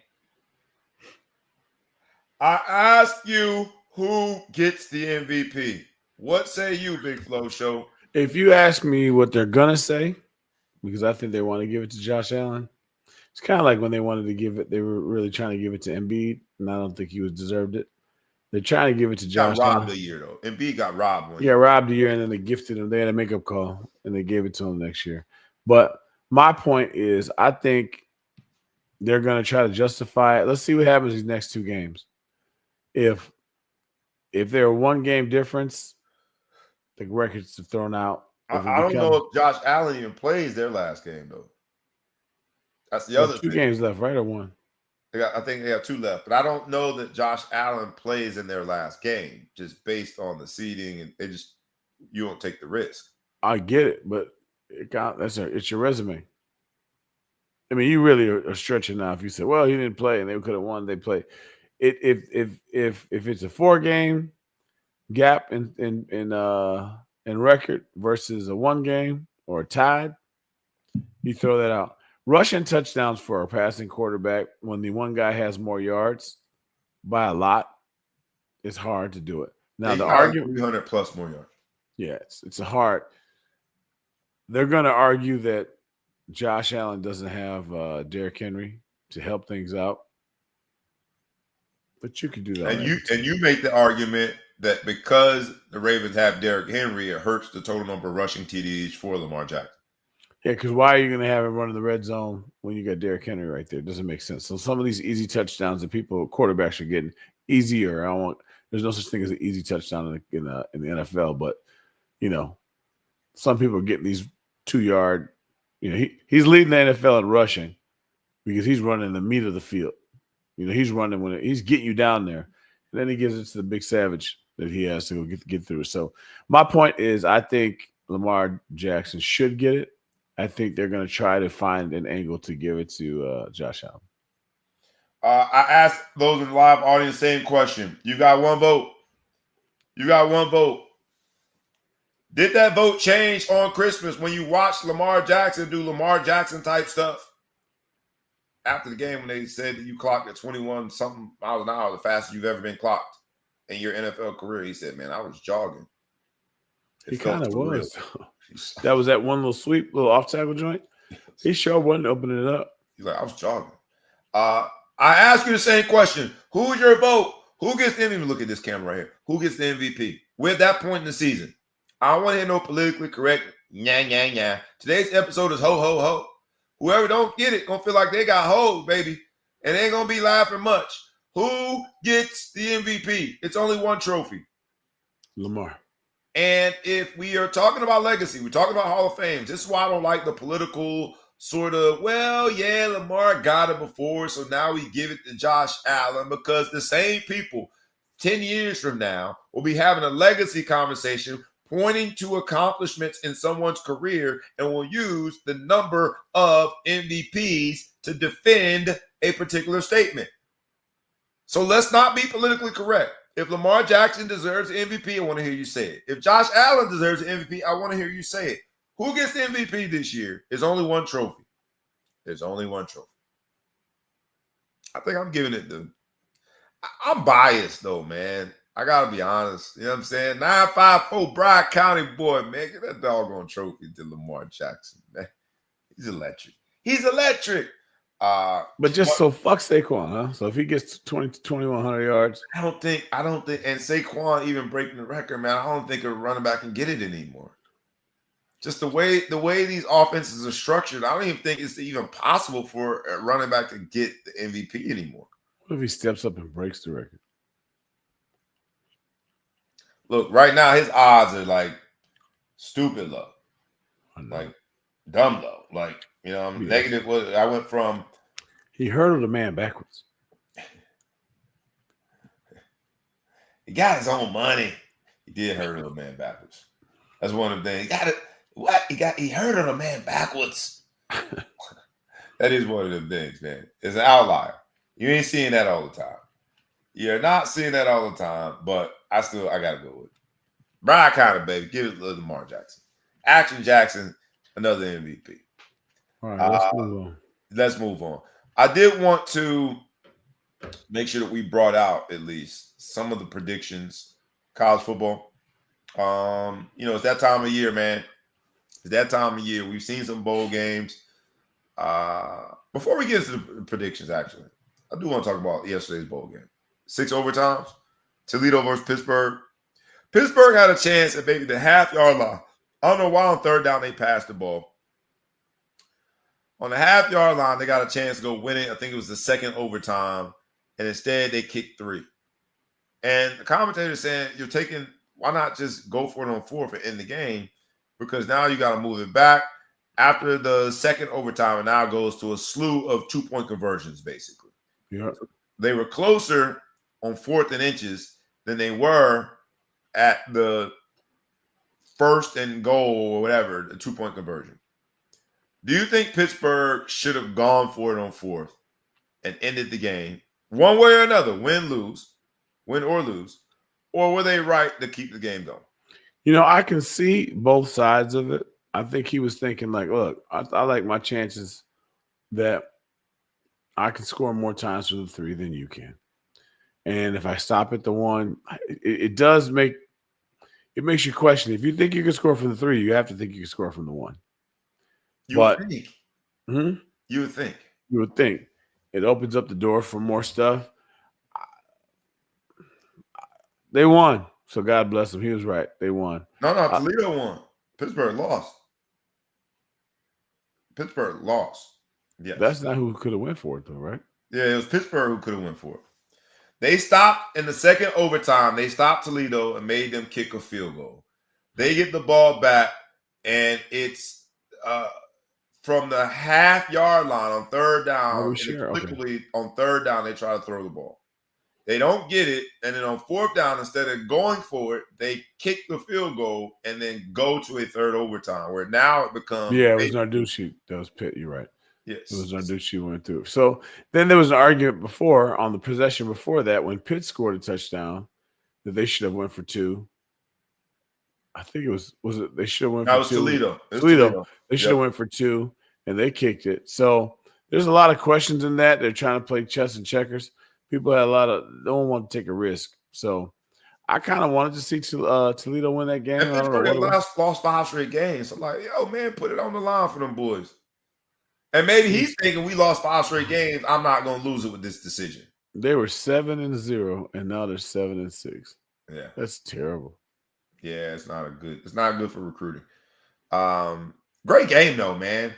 I ask you, who gets the MVP? What say you, Big Flo Show? If you ask me what they're going to say, because I think they want to give it to Josh Allen, it's kind of like when they wanted to give it, they were really trying to give it to Embiid, and I don't think he deserved it. They're trying to give it to Josh. Got robbed a year though. Embiid got robbed one year. year. Robbed a year, and then they gifted him. They had a makeup call, and they gave it to him next year. But my point is, I think they're going to try to justify it. Let's see what happens these next 2 games. If they're a 1-game difference, the records are thrown out. I don't know if Josh Allen even plays their last game though. That's the other 2 thing. games left, right, or 1? I think they have 2 left, but I don't know that Josh Allen plays in their last game just based on the seeding, and you don't take the risk. I get it, but it's your resume. I mean, you really are stretching now if you say, "Well, he didn't play and they could have won." They played. If it's a 4-game gap in record versus a 1-game or a tied, you throw that out. Rushing touchdowns for a passing quarterback when the one guy has more yards by a lot, it's hard to do it. Now the argument 300 plus more yards. Yeah, it's a hard. They're going to argue that Josh Allen doesn't have Derrick Henry to help things out, but you could do that. And you make the argument that because the Ravens have Derrick Henry, it hurts the total number of rushing TDs for Lamar Jackson. Yeah, because why are you going to have him run in the red zone when you got Derrick Henry right there? It doesn't make sense. So some of these easy touchdowns that quarterbacks are getting easier. There's no such thing as an easy touchdown in the NFL, but some people are getting these 2-yard. He's leading the NFL in rushing because he's running the meat of the field. He's running when he's getting you down there, and then he gives it to the big savage that he has to go get through. So my point is, I think Lamar Jackson should get it. I think they're going to try to find an angle to give it to Josh Allen. I asked those in the live audience same question. You got 1 vote. You got 1 vote. Did that vote change on Christmas when you watched Lamar Jackson do Lamar Jackson type stuff? After the game when they said that you clocked at 21-something miles an hour, the fastest you've ever been clocked in your NFL career, he said, man, I was jogging. He kind of was. That was that one little sweep, little off-tackle joint. He sure wasn't opening it up. He's like, I was jogging. I ask you the same question. Who's your vote? Who gets the MVP? Look at this camera right here. Who gets the MVP? We're at that point in the season. I don't want to hear no politically correct nya. Today's episode is ho, ho, ho. Whoever don't get it gonna feel like they got hoed, baby. And they ain't gonna be laughing much. Who gets the MVP? It's only 1 trophy. Lamar. And if we are talking about legacy, we're talking about Hall of Fame. This is why I don't like the political sort of, Lamar got it before, so now we give it to Josh Allen, because the same people 10 years from now will be having a legacy conversation pointing to accomplishments in someone's career and will use the number of MVPs to defend a particular statement. So let's not be politically correct. If Lamar Jackson deserves the MVP, I want to hear you say it. If Josh Allen deserves the MVP, I want to hear you say it. Who gets the MVP this year? There's only 1 trophy. There's only 1 trophy. I think I'm giving it to – I'm biased, though, man. I got to be honest. You know what I'm saying? 954 Bryan County boy, man. Get that doggone trophy to Lamar Jackson, man. He's electric. He's electric. But fuck Saquon, huh? So if he gets 2,100 yards. I don't think, and Saquon even breaking the record, man, I don't think a running back can get it anymore. Just the way these offenses are structured, I don't even think it's even possible for a running back to get the MVP anymore. What if he steps up and breaks the record? Look, right now his odds are like stupid low, like dumb low. Like, negative. I went from. He hurdled a man backwards. He got his own money. He did hurdle a man backwards. That's one of the things. He got it. What? He hurdled a man backwards. That is one of them things, man. It's an outlier. You ain't seeing that all the time. You're not seeing that all the time, but I gotta go with it. Bryan County, baby. Give it to Lamar Jackson. Action Jackson, another MVP. All right, let's move on. I did want to make sure that we brought out at least some of the predictions, college football. It's that time of year, man. It's that time of year. We've seen some bowl games. Before we get into the predictions, actually, I do want to talk about yesterday's bowl game. 6 overtimes. Toledo versus Pittsburgh. Pittsburgh had a chance at maybe the half-yard line. I don't know why on third down they passed the ball. On the half-yard line, they got a chance to go win it. I think it was the second overtime. And instead, they kicked 3. And the commentator saying, why not just go for it on 4th and end the game? Because now you got to move it back. After the second overtime, it now goes to a slew of 2-point conversions, basically. Yeah. They were closer on 4th and inches than they were at the first and goal or whatever, the 2-point conversion. Do you think Pittsburgh should have gone for it on 4th and ended the game one way or another, win or lose, or were they right to keep the game going? I can see both sides of it. I think he was thinking like, look, I like my chances that I can score more times for the 3 than you can. And if I stop at the 1, it makes you question. If you think you can score from the 3, you have to think you can score from the 1. You would think. You would think. It opens up the door for more stuff. They won. So God bless them. He was right. They won. No, Toledo won. Pittsburgh lost. Yes. That's not who could have went for it, though, right? Yeah, it was Pittsburgh who could have went for it. They stopped in the second overtime. They stopped Toledo and made them kick a field goal. They get the ball back, and it's from the half-yard line on third down. Inexplicably, on third down, they try to throw the ball. They don't get it, and then on 4th down, instead of going for it, they kick the field goal and then go to a third overtime, where now it becomes... Yeah, it was Narducci. That was Pitt. You're right. Yes. It was Narducci who went through. So then there was an argument before, on the possession before that, when Pitt scored a touchdown, that they should have went for 2. I think it was it they should have went for 2. That was Toledo. Toledo. They should have went for 2, and they kicked it. So there's a lot of questions in that. They're trying to play chess and checkers. People had no one wanted to take a risk. So I kind of wanted to see Toledo win that game. And Pittsburgh lost 5 straight games. I'm like, yo, man, put it on the line for them boys. And maybe he's thinking we lost 5 straight games. I'm not going to lose it with this decision. They were 7-0, and now they're 7-6. Yeah, that's terrible. Yeah, it's not good for recruiting. Great game though, man.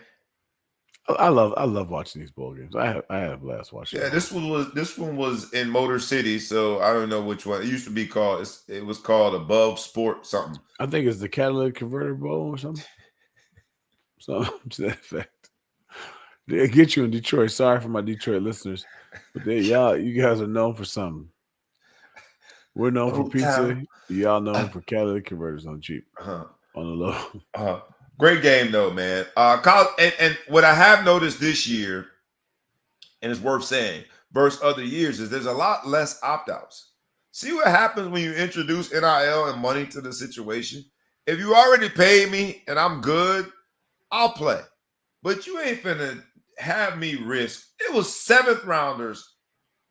I love watching these bowl games. I had a blast watching. Yeah, this one was in Motor City, so I don't know which one. It used to be called. It was called Above Sport something. I think it's the Catalytic Converter Bowl or something. So to that effect. They get you in Detroit. Sorry for my Detroit listeners, but you guys are known for something. We're known for pizza. Y'all known for catalytic converters on cheap, on the low. Great game though, man. And what I have noticed this year, and it's worth saying, versus other years, is there's a lot less opt-outs. See what happens when you introduce NIL and money to the situation? If you already paid me and I'm good, I'll play. But you ain't finna have me risk. It was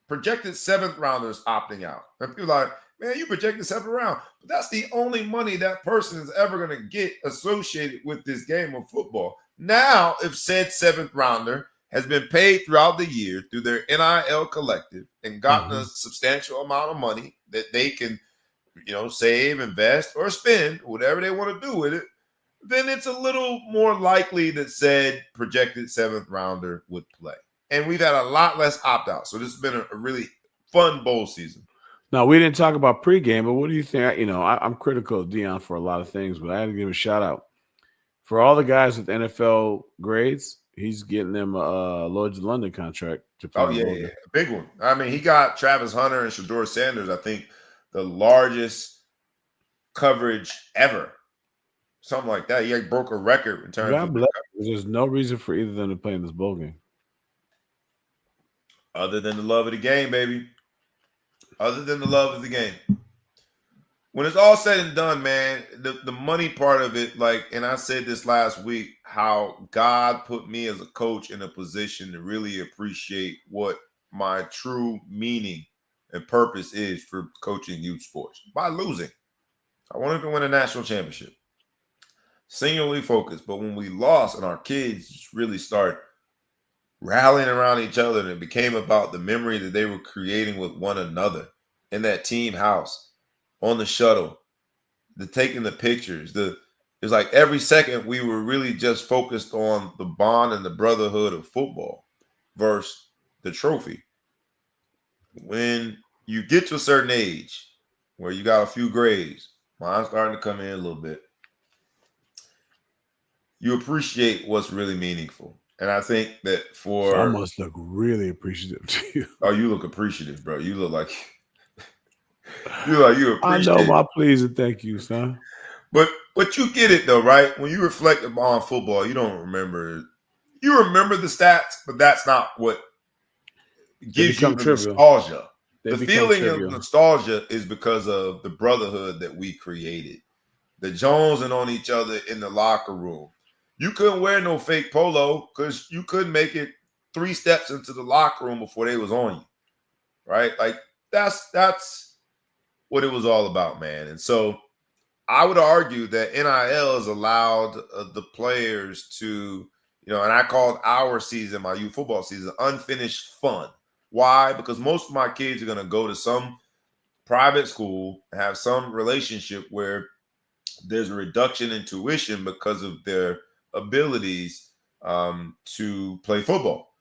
projected 7th rounders opting out. And people are like, man, you projected 7th round. But that's the only money that person is ever going to get associated with this game of football. Now, if said 7th rounder has been paid throughout the year through their NIL collective and gotten a substantial amount of money that they can, save, invest, or spend, whatever they want to do with it, then it's a little more likely that said projected 7th rounder would play. And we've had a lot less opt-outs. So this has been a really fun bowl season. Now, we didn't talk about pregame, but what do you think? I'm critical of Deion for a lot of things, but I had to give a shout-out. For all the guys with NFL grades, he's getting them a Lloyd's of London contract to play. Oh, yeah. A big one. I mean, he got Travis Hunter and Shedeur Sanders, I think, the largest coverage ever. Something like that. He broke a record in terms of bless. There's no reason for either of them to play in this bowl game. Other than the love of the game, baby. Other than the love of the game. When it's all said and done, man, the money part of it, and I said this last week, how God put me as a coach in a position to really appreciate what my true meaning and purpose is for coaching youth sports. By losing. I wanted to win a national championship. Singularly focused. But when we lost and our kids really start rallying around each other, and it became about the memory that they were creating with one another in that team house, on the shuttle, the taking the pictures, it's like every second we were really just focused on the bond and the brotherhood of football versus the trophy. When you get to a certain age where you got a few grades, mine's starting to come in a little bit, you appreciate what's really meaningful. And I think that So I must look really appreciative to you. Oh, you look appreciative, bro. You look like you appreciate. I know my please and thank you, son. But you get it though, right? When you reflect upon football, you don't remember. You remember the stats, but that's not what gives you the trivial. nostalgia. The feeling trivial. of nostalgia is because of the brotherhood that we created. The jonesing on each other in the locker room. You couldn't wear no fake polo because you couldn't make it 3 steps into the locker room before they was on you. Right? Like that's what it was all about, man. And so I would argue that NIL has allowed the players to, and I called our season, my youth football season, unfinished fun. Why? Because most of my kids are going to go to some private school, have some relationship where there's a reduction in tuition because of their abilities to play football.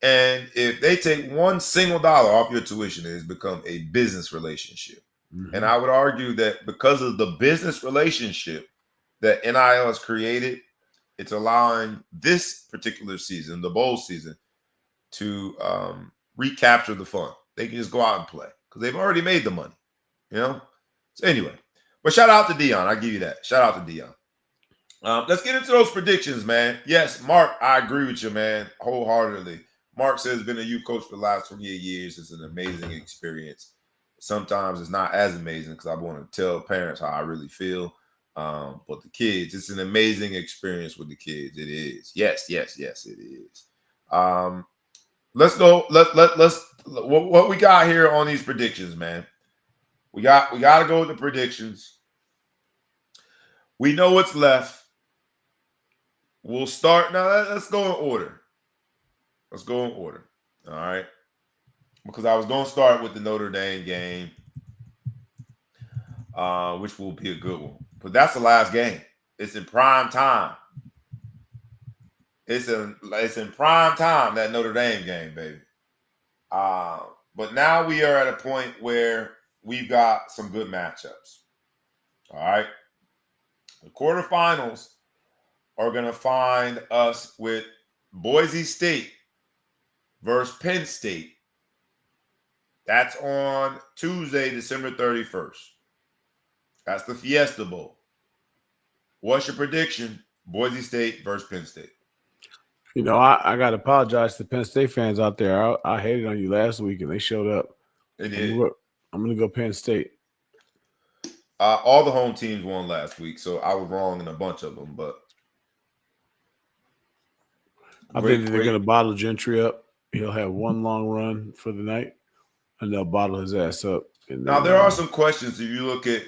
And if they take one single dollar off your tuition, it has become a business relationship. Mm-hmm. And I would argue that because of the business relationship that NIL has created, it's allowing this particular season, the bowl season, to recapture the fun. They can just go out and play because they've already made the money, So anyway, but shout out to Dion. I give you that. Shout out to Dion. Let's get into those predictions, man. Yes, Mark, I agree with you, man, wholeheartedly. Mark says been a youth coach for the last 28 years. It's an amazing experience. Sometimes it's not as amazing because I want to tell parents how I really feel. But the kids, it's an amazing experience with the kids. It is. Yes, it is. Let's go. Let's what we got here on these predictions, man. We got to go with the predictions. We know what's left. We'll start now. Let's go in order. All right. Because I was going to start with the Notre Dame game, which will be a good one. But that's the last game. It's in prime time. It's in prime time, that Notre Dame game, baby. But now we are at a point where we've got some good matchups. All right. The quarterfinals are going to find us with Boise State versus Penn State. That's on Tuesday, December 31st. That's the Fiesta Bowl. What's your prediction? Boise State versus Penn State. I got to apologize to Penn State fans out there. I hated on you last week, and they showed up. They did. I'm going to go Penn State. All the home teams won last week, so I was wrong in a bunch of them. But I think they're going to bottle Gentry up. He'll have one long run for the night, and they'll bottle his ass up. Now, there are some questions. If you look at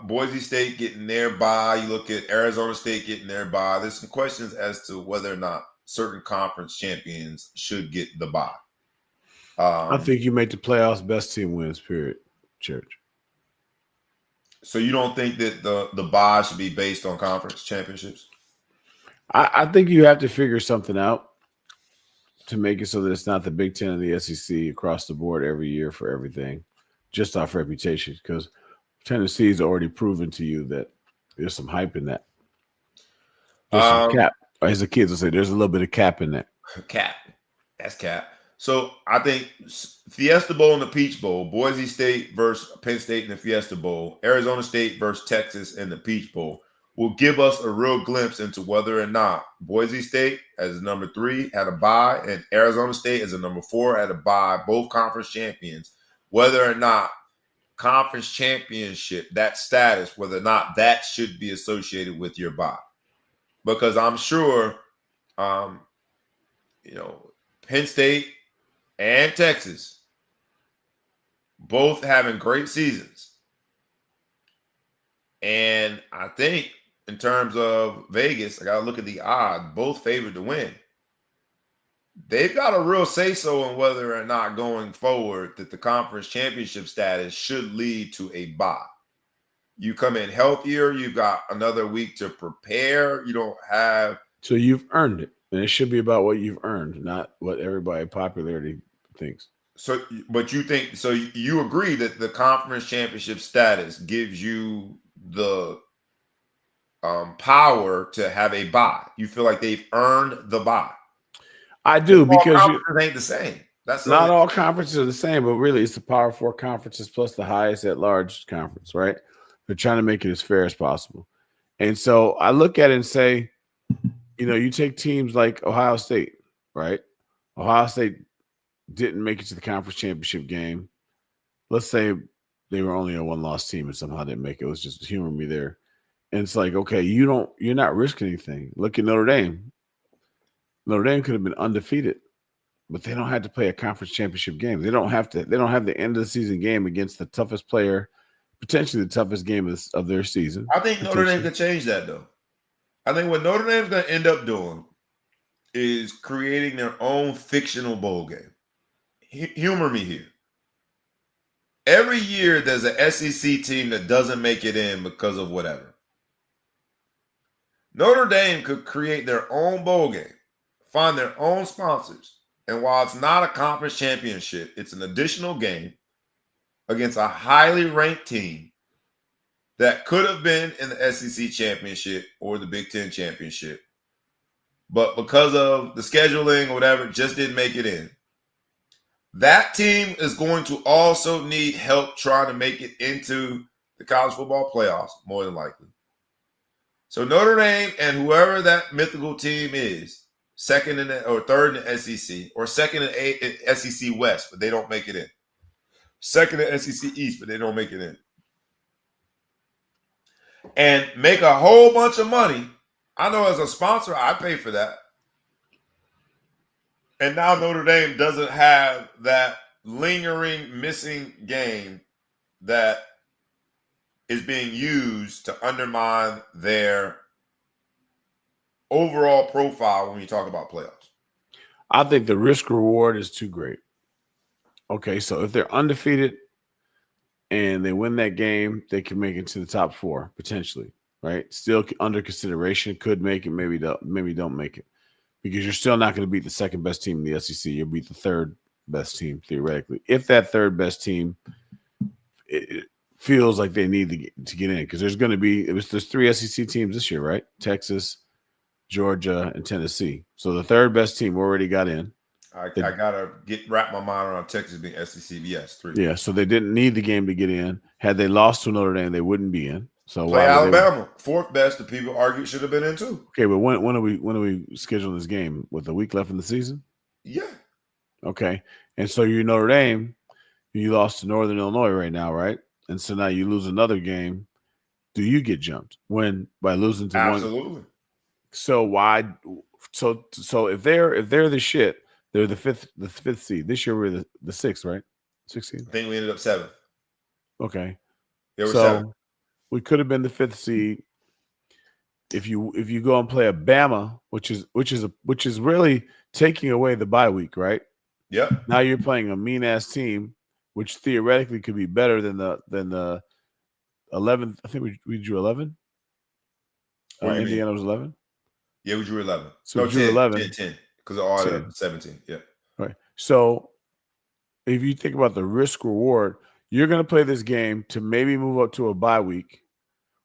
Boise State getting their bye, you look at Arizona State getting their bye, there's some questions as to whether or not certain conference champions should get the bye. I think you make the playoffs, best team wins, period, Church. So you don't think that the bye should be based on conference championships? I think you have to figure something out to make it so that it's not the Big Ten and the SEC across the board every year for everything, just off reputation, because Tennessee's already proven to you that there's some hype in that. There's some cap. As the kids will say, there's a little bit of cap in that. Cap. That's cap. So I think Fiesta Bowl and the Peach Bowl, Boise State versus Penn State in the Fiesta Bowl, Arizona State versus Texas in the Peach Bowl will give us a real glimpse into whether or not Boise State as number 3 had a bye and Arizona State as a number 4 had a bye, both conference champions, whether or not conference championship, that status, whether or not that should be associated with your bye. Because I'm sure, Penn State and Texas both having great seasons. And I think in terms of Vegas, I got to look at the odds, both favored to win. they've got a real say-so on whether or not going forward that the conference championship status should lead to a bye. You come in healthier. You've got another week to prepare. You don't have. So you've earned it. And it should be about what you've earned, not what everybody popularity thinks. So, but you think, so you agree that the conference championship status gives you the power to have a bye. You feel like they've earned the bye. I do, because conferences ain't the same. That's not all conferences are the same, but really it's the Power 4 conferences plus the highest at large conference, right? They're trying to make it as fair as possible. And so I look at it and say, you take teams like Ohio State, right? Ohio State didn't make it to the conference championship game. Let's say they were only a one-loss team and somehow didn't make it. It was just humor me there. And it's like, okay, you're not risking anything. Look at Notre Dame. Notre Dame could have been undefeated, but they don't have to play a conference championship game. They don't have the end of the season game against the toughest player, potentially the toughest game of their season. I think Notre Dame could change that, though. I think what Notre Dame's going to end up doing is creating their own fictional bowl game. Humor me here. Every year there's an SEC team that doesn't make it in because of whatever. Notre Dame could create their own bowl game, find their own sponsors, and while it's not a conference championship, it's an additional game against a highly ranked team that could have been in the SEC championship or the Big Ten championship, but because of the scheduling or whatever, just didn't make it in. That team is going to also need help trying to make it into the college football playoffs, more than likely. So Notre Dame and whoever that mythical team is, second or third in the SEC, or second in SEC West, but they don't make it in. Second in SEC East, but they don't make it in. And make a whole bunch of money. I know as a sponsor, I pay for that. And now Notre Dame doesn't have that lingering missing game that is being used to undermine their overall profile when you talk about playoffs. I think the risk reward is too great. Okay, so if they're undefeated and they win that game, they can make it to the top 4 potentially, right? Still under consideration, could make it, maybe don't make it, because you're still not going to beat the second best team in the SEC. You'll beat the third best team theoretically, if that third best team it feels like they need to get in, because there's 3 SEC teams this year, right? Texas, Georgia, and Tennessee. So the third best team already got in. I gotta wrap my mind around Texas being SEC. Yes, 3. Yeah, so they didn't need the game to get in. Had they lost to Notre Dame, they wouldn't be in. So play Alabama, 4th best. The people argue should have been in too. Okay, but when are we scheduling this game? With a week left in the season? Yeah. Okay, and so you're Notre Dame. You lost to Northern Illinois right now, right? And so now you lose another game. Do you get jumped by losing to Absolutely. one? So why? So if they're the shit, they're the fifth seed. This year we're the 6th, right? 6th seed. I think we ended up 7th. Okay. Yeah, we're 7th. We could have been the 5th seed if you go and play a Bama, which is really taking away the bye week, right? Yeah. Now you're playing a mean ass team, which theoretically could be better than the 11th. I think we drew 11. Indiana was 11. Yeah, we drew 11. So we drew 11. 10 because of all 17. Yeah. Right. So if you think about the risk reward, you're going to play this game to maybe move up to a bye week,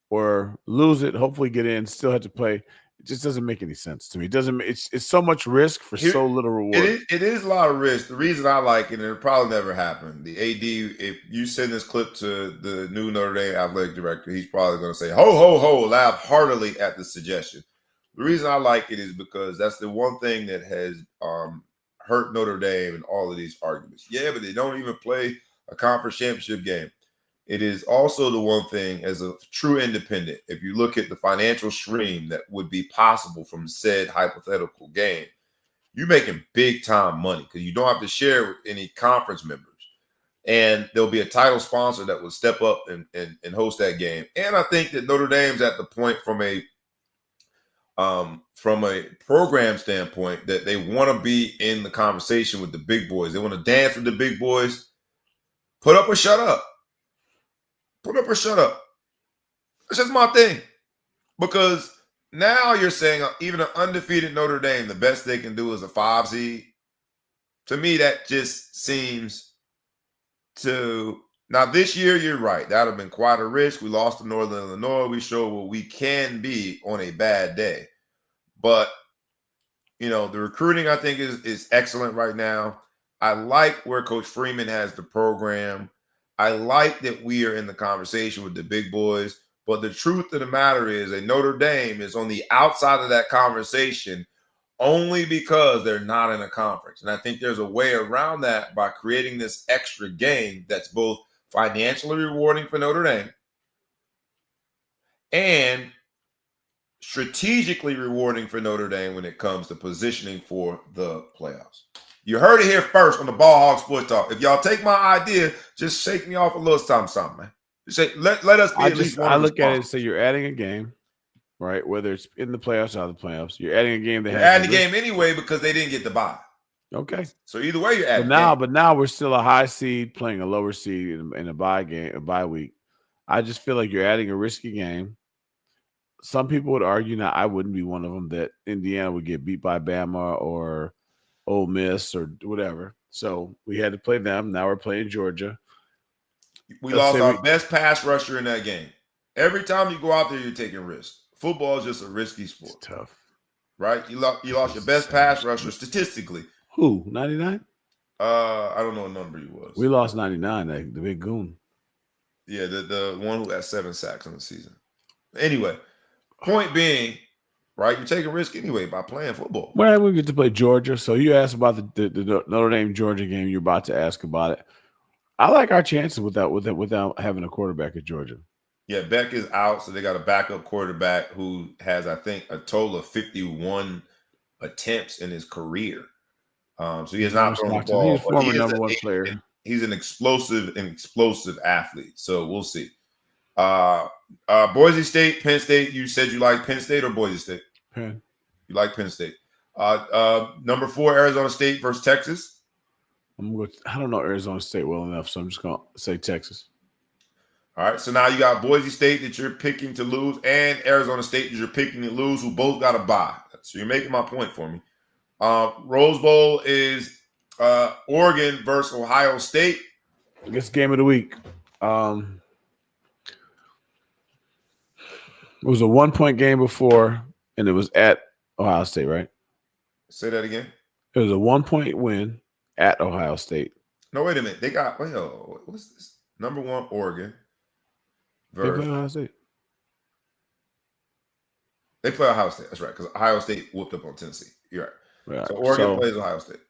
or lose it, hopefully get in, still have to play. It just doesn't make any sense to me. It doesn't. It's so much risk for so little reward. It is a lot of risk. The reason I like it, and it'll probably never happen. The AD, if you send this clip to the new Notre Dame athletic director, he's probably going to say, "Ho, ho, ho," laugh heartily at the suggestion. The reason I like it is because that's the one thing that has hurt Notre Dame in all of these arguments. Yeah, but they don't even play a conference championship game. It is also the one thing, as a true independent, if you look at the financial stream that would be possible from said hypothetical game, you're making big time money because you don't have to share with any conference members. And there'll be a title sponsor that will step up and host that game. And I think that Notre Dame's at the point from a from a program standpoint, that they want to be in the conversation with the big boys. They want to dance with the big boys. Put up or shut up. Put up or shut up. That's just my thing. Because now you're saying even an undefeated Notre Dame, the best they can do is a 5 seed. To me, that just seems to... Now, this year, you're right. That would have been quite a risk. We lost to Northern Illinois. We showed what we can be on a bad day. But, the recruiting, I think, is excellent right now. I like where Coach Freeman has the program. I like that we are in the conversation with the big boys. But the truth of the matter is that Notre Dame is on the outside of that conversation only because they're not in a conference. And I think there's a way around that by creating this extra game that's both financially rewarding for Notre Dame and strategically rewarding for Notre Dame when it comes to positioning for the playoffs. You heard it here first on the Ball Hog Sports Talk. If y'all take my idea, just shake me off a little something, man. Let us be at least one. I look at it and say you're adding a game, right? Whether it's in the playoffs or out of the playoffs, you're adding a game that you're adding a game anyway because they didn't get the bye. Okay. So either way, you're adding. But now we're still a high seed playing a lower seed in a bye week. I just feel like you're adding a risky game. Some people would argue, now I wouldn't be one of them, that Indiana would get beat by Bama or Ole Miss or whatever. So we had to play them. Now we're playing Georgia. We lost our best pass rusher in that game. Every time you go out there, you're taking risks. Football is just a risky sport. It's tough. Right? You lost your best pass rusher statistically. Who? 99? I don't know what number he was. We lost 99, the big goon. Yeah, the one who had 7 sacks in the season. Anyway, point being, right, you're taking risk anyway by playing football. Well, we get to play Georgia. So you asked about the Notre Dame Georgia game. You're about to ask about it. I like our chances without having a quarterback at Georgia. Yeah, Beck is out, so they got a backup quarterback who has, I think, a total of 51 attempts in his career. So he has not thrown the ball. He's a former number one player. He's an explosive athlete. So we'll see. Boise State, Penn State. You said you like Penn State or Boise State? Penn. You like Penn State. Number 4, Arizona State versus Texas. I don't know Arizona State well enough, so I'm just going to say Texas. All right, so now you got Boise State that you're picking to lose and Arizona State that you're picking to lose, who both got a bye. So you're making my point for me. Rose Bowl is Oregon versus Ohio State. I guess game of the week. It was a 1-point game before, and it was at Ohio State, right? Say that again. It was a 1-point win at Ohio State. No, wait a minute. They got what's this? Number 1, Oregon. They play Ohio State. They play Ohio State. That's right, because Ohio State whooped up on Tennessee. You're right. So Oregon plays Ohio State.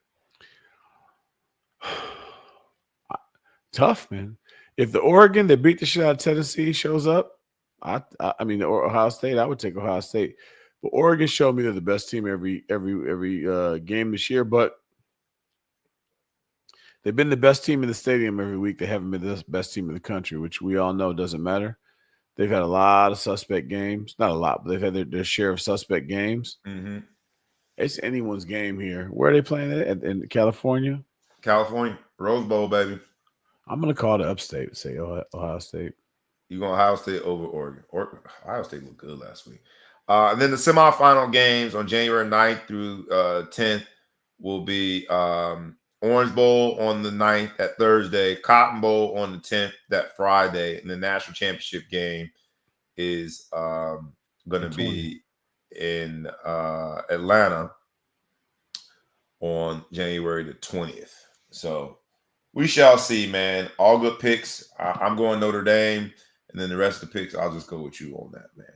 Tough, man. If the Oregon that beat the shit out of Tennessee shows up, I mean, Ohio State, I would take Ohio State. But Oregon showed me they're the best team every game this year. But they've been the best team in the stadium every week. They haven't been the best team in the country, which we all know doesn't matter. They've had a lot of suspect games. Not a lot, but they've had their share of suspect games. Mm-hmm. It's anyone's game here. Where are they playing at? In California? California. Rose Bowl, baby. I'm going to call the upstate and say Ohio State. You're going Ohio State over Oregon. Ohio State looked good last week. And then the semifinal games on January 9th through 10th will be Orange Bowl on the 9th, that Thursday, Cotton Bowl on the 10th, that Friday, and the national championship game is going to be in Atlanta on January the 20th. So we shall see, man. All good picks. I'm going Notre Dame, and then the rest of the picks, I'll just go with you on that, man.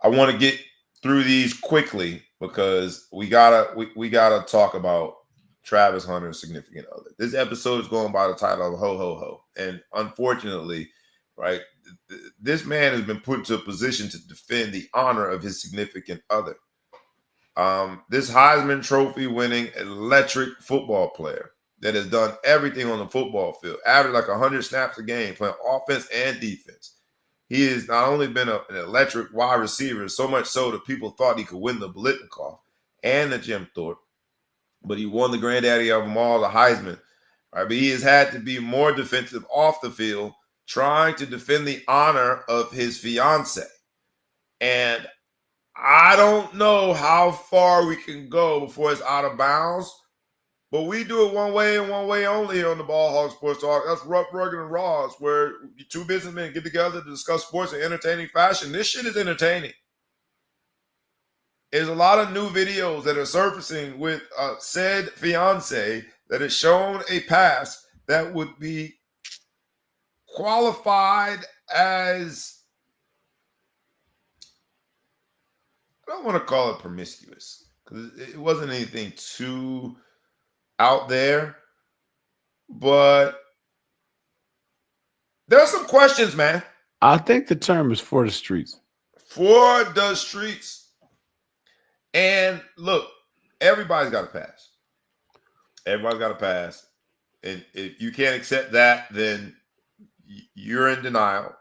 I want to get through these quickly because we gotta talk about Travis Hunter's significant other. This episode is going by the title of Ho Ho Ho. And unfortunately, right, this man has been put into a position to defend the honor of his significant other. This Heisman Trophy winning electric football player that has done everything on the football field, averaged like 100 snaps a game, playing offense and defense, He has not only been an electric wide receiver, so much so that people thought he could win the Blitnikoff and the Jim Thorpe, but he won the granddaddy of them all, the Heisman. All right, but he has had to be more defensive off the field, trying to defend the honor of his fiance. And I don't know how far we can go before it's out of bounds, but we do it one way and one way only here on the Ball Hog Sports Talk. That's Rough, Rugged, and Raw, where two businessmen get together to discuss sports in entertaining fashion. This shit is entertaining. There's a lot of new videos that are surfacing with said fiance that has shown a past that would be qualified as, I don't want to call it promiscuous, because it wasn't anything too out there, but there are some questions, man. I think the term is for the streets. For the streets. And look, everybody's got a pass. Everybody's got a pass. And if you can't accept that, then you're in denial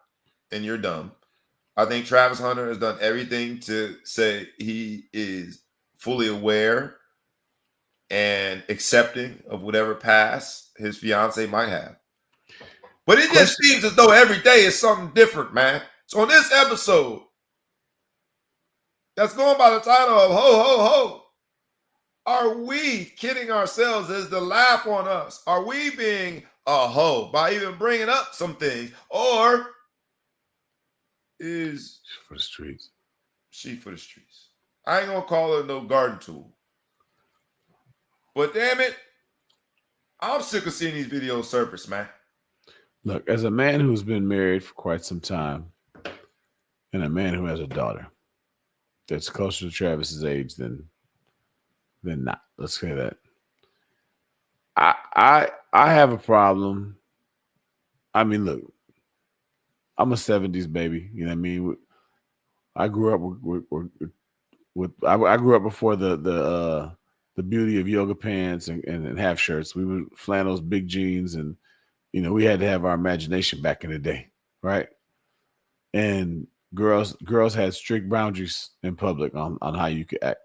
and you're dumb. I think Travis Hunter has done everything to say he is fully aware and accepting of whatever past his fiance might have. But it just seems as though every day is something different, man. So on this episode, that's going by the title of Ho, Ho, Ho, are we kidding ourselves as the laugh on us? Are we being a hoe by even bringing up some things? Or is she for the streets? She for the streets. I ain't going to call her no garden tool. But damn it, I'm sick of seeing these videos surface, man. Look, as a man who's been married for quite some time and a man who has a daughter that's closer to Travis's age than not. Let's say that. I have a problem. I mean, look, I'm a 70s baby. You know what I mean? I grew up I grew up before the beauty of yoga pants and half shirts. We would flannels, big jeans, and you know, we had to have our imagination back in the day, right? And girls had strict boundaries in public on how you could act.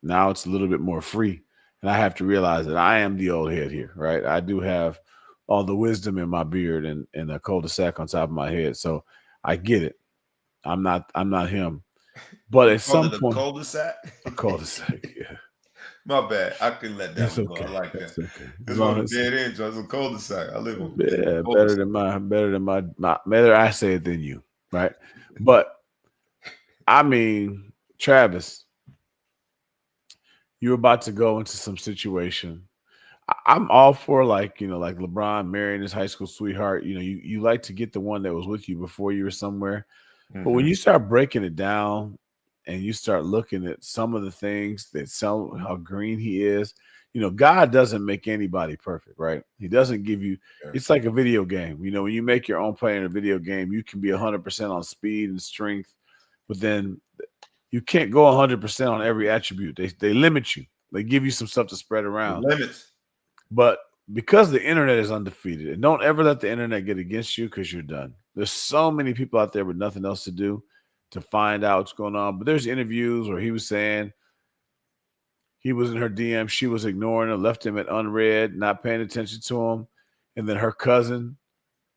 Now it's a little bit more free. And I have to realize that I am the old head here, right? I do have all the wisdom in my beard and a cul-de-sac on top of my head. So I get it. I'm not him. But at some point, cul-de-sac? A cul-de-sac, yeah. My bad. I can let that one go. I like that. Okay. This one dead end, so it's a cul-de-sac. I live on. Yeah, better I say it than you, right? But I mean, Travis, you're about to go into some situation. I'm all for like LeBron marrying his high school sweetheart. You know, you like to get the one that was with you before you were somewhere. Mm-hmm. But when you start breaking it down and you start looking at some of the things that show how green he is, you know, God doesn't make anybody perfect, right? He doesn't give you, it's like a video game. You know, when you make your own play in a video game, you can be 100% on speed and strength, but then you can't go 100% on every attribute. They limit you. They give you some stuff to spread around. Limits. But because the internet is undefeated, and don't ever let the internet get against you because you're done. There's so many people out there with nothing else to do to find out what's going on. But there's interviews where he was saying he was in her DM, she was ignoring him, left him at unread, not paying attention to him. And then her cousin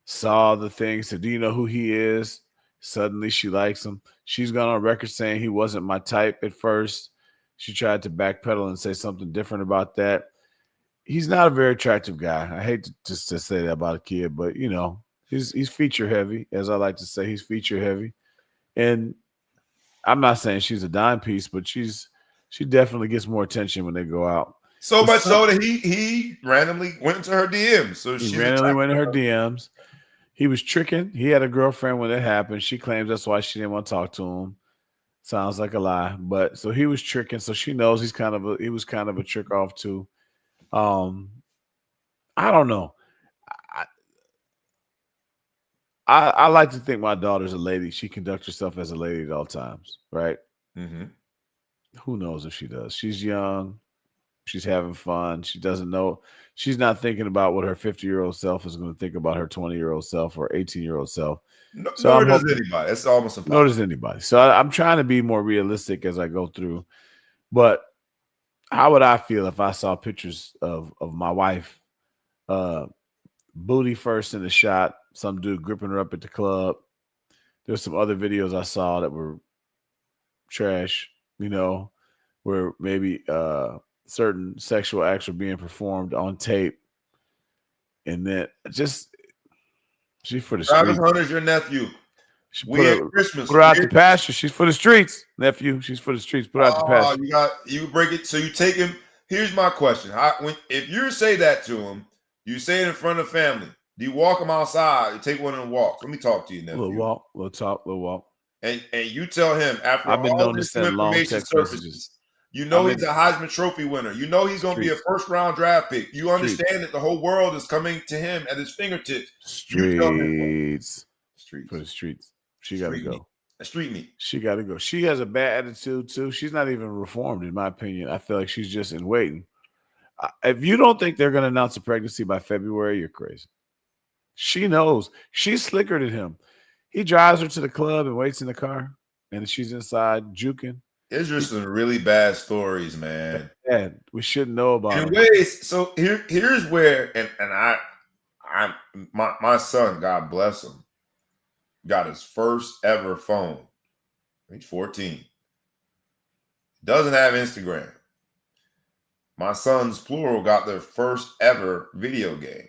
saw the thing, said, "Do you know who he is?" Suddenly she likes him. She's gone on record saying he wasn't my type at first. She tried to backpedal and say something different about that. He's not a very attractive guy. I hate to say that about a kid, but, you know, he's feature heavy, as I like to say. He's feature heavy. And I'm not saying she's a dime piece, but she definitely gets more attention when they go out. So much so that he randomly went into her DMs. So he randomly went into her DMs. He was tricking. He had a girlfriend when it happened. She claims that's why she didn't want to talk to him. Sounds like a lie. But so he was tricking. So she knows he was kind of a trick off too. I don't know. I like to think my daughter's a lady. She conducts herself as a lady at all times, right? Mm-hmm. Who knows if she does? She's young. She's having fun. She doesn't know. She's not thinking about what her 50-year-old self is going to think about her 20-year-old self or 18-year-old self. No, so nor does anybody. It's almost impossible. Nor does anybody. So I'm trying to be more realistic as I go through. But how would I feel if I saw pictures of my wife, booty first in the shot, some dude gripping her up at the club? There's some other videos I saw that were trash, where maybe certain sexual acts were being performed on tape. And then just she's for the streets. Travis Hunter's your nephew. Christmas. Put her out the pasture. She's for the streets, nephew. She's for the streets. Put her out the pasture. You break it. So you take him. Here's my question: if you say that to him, you say it in front of family. Do you walk him outside? You take one of them walks. Let me talk to you, nephew. Little walk, little talk, little walk. And you tell him after I've been all known this to send long text surfaces, messages. he's a Heisman Trophy winner. You know he's going to be a first-round draft pick. You understand that the whole world is coming to him at his fingertips. Streets. For the streets. She got to go. Street meat. She got to go. She has a bad attitude, too. She's not even reformed, in my opinion. I feel like she's just in waiting. If you don't think they're going to announce a pregnancy by February, you're crazy. She knows. She's slicker than him. He drives her to the club and waits in the car, and she's inside juking. It's just some really bad stories, man. Bad. We shouldn't know about it. Anyways, so here's where, and my son, God bless him, got his first ever phone. He's 14. Doesn't have Instagram. My sons, plural, got their first ever video game.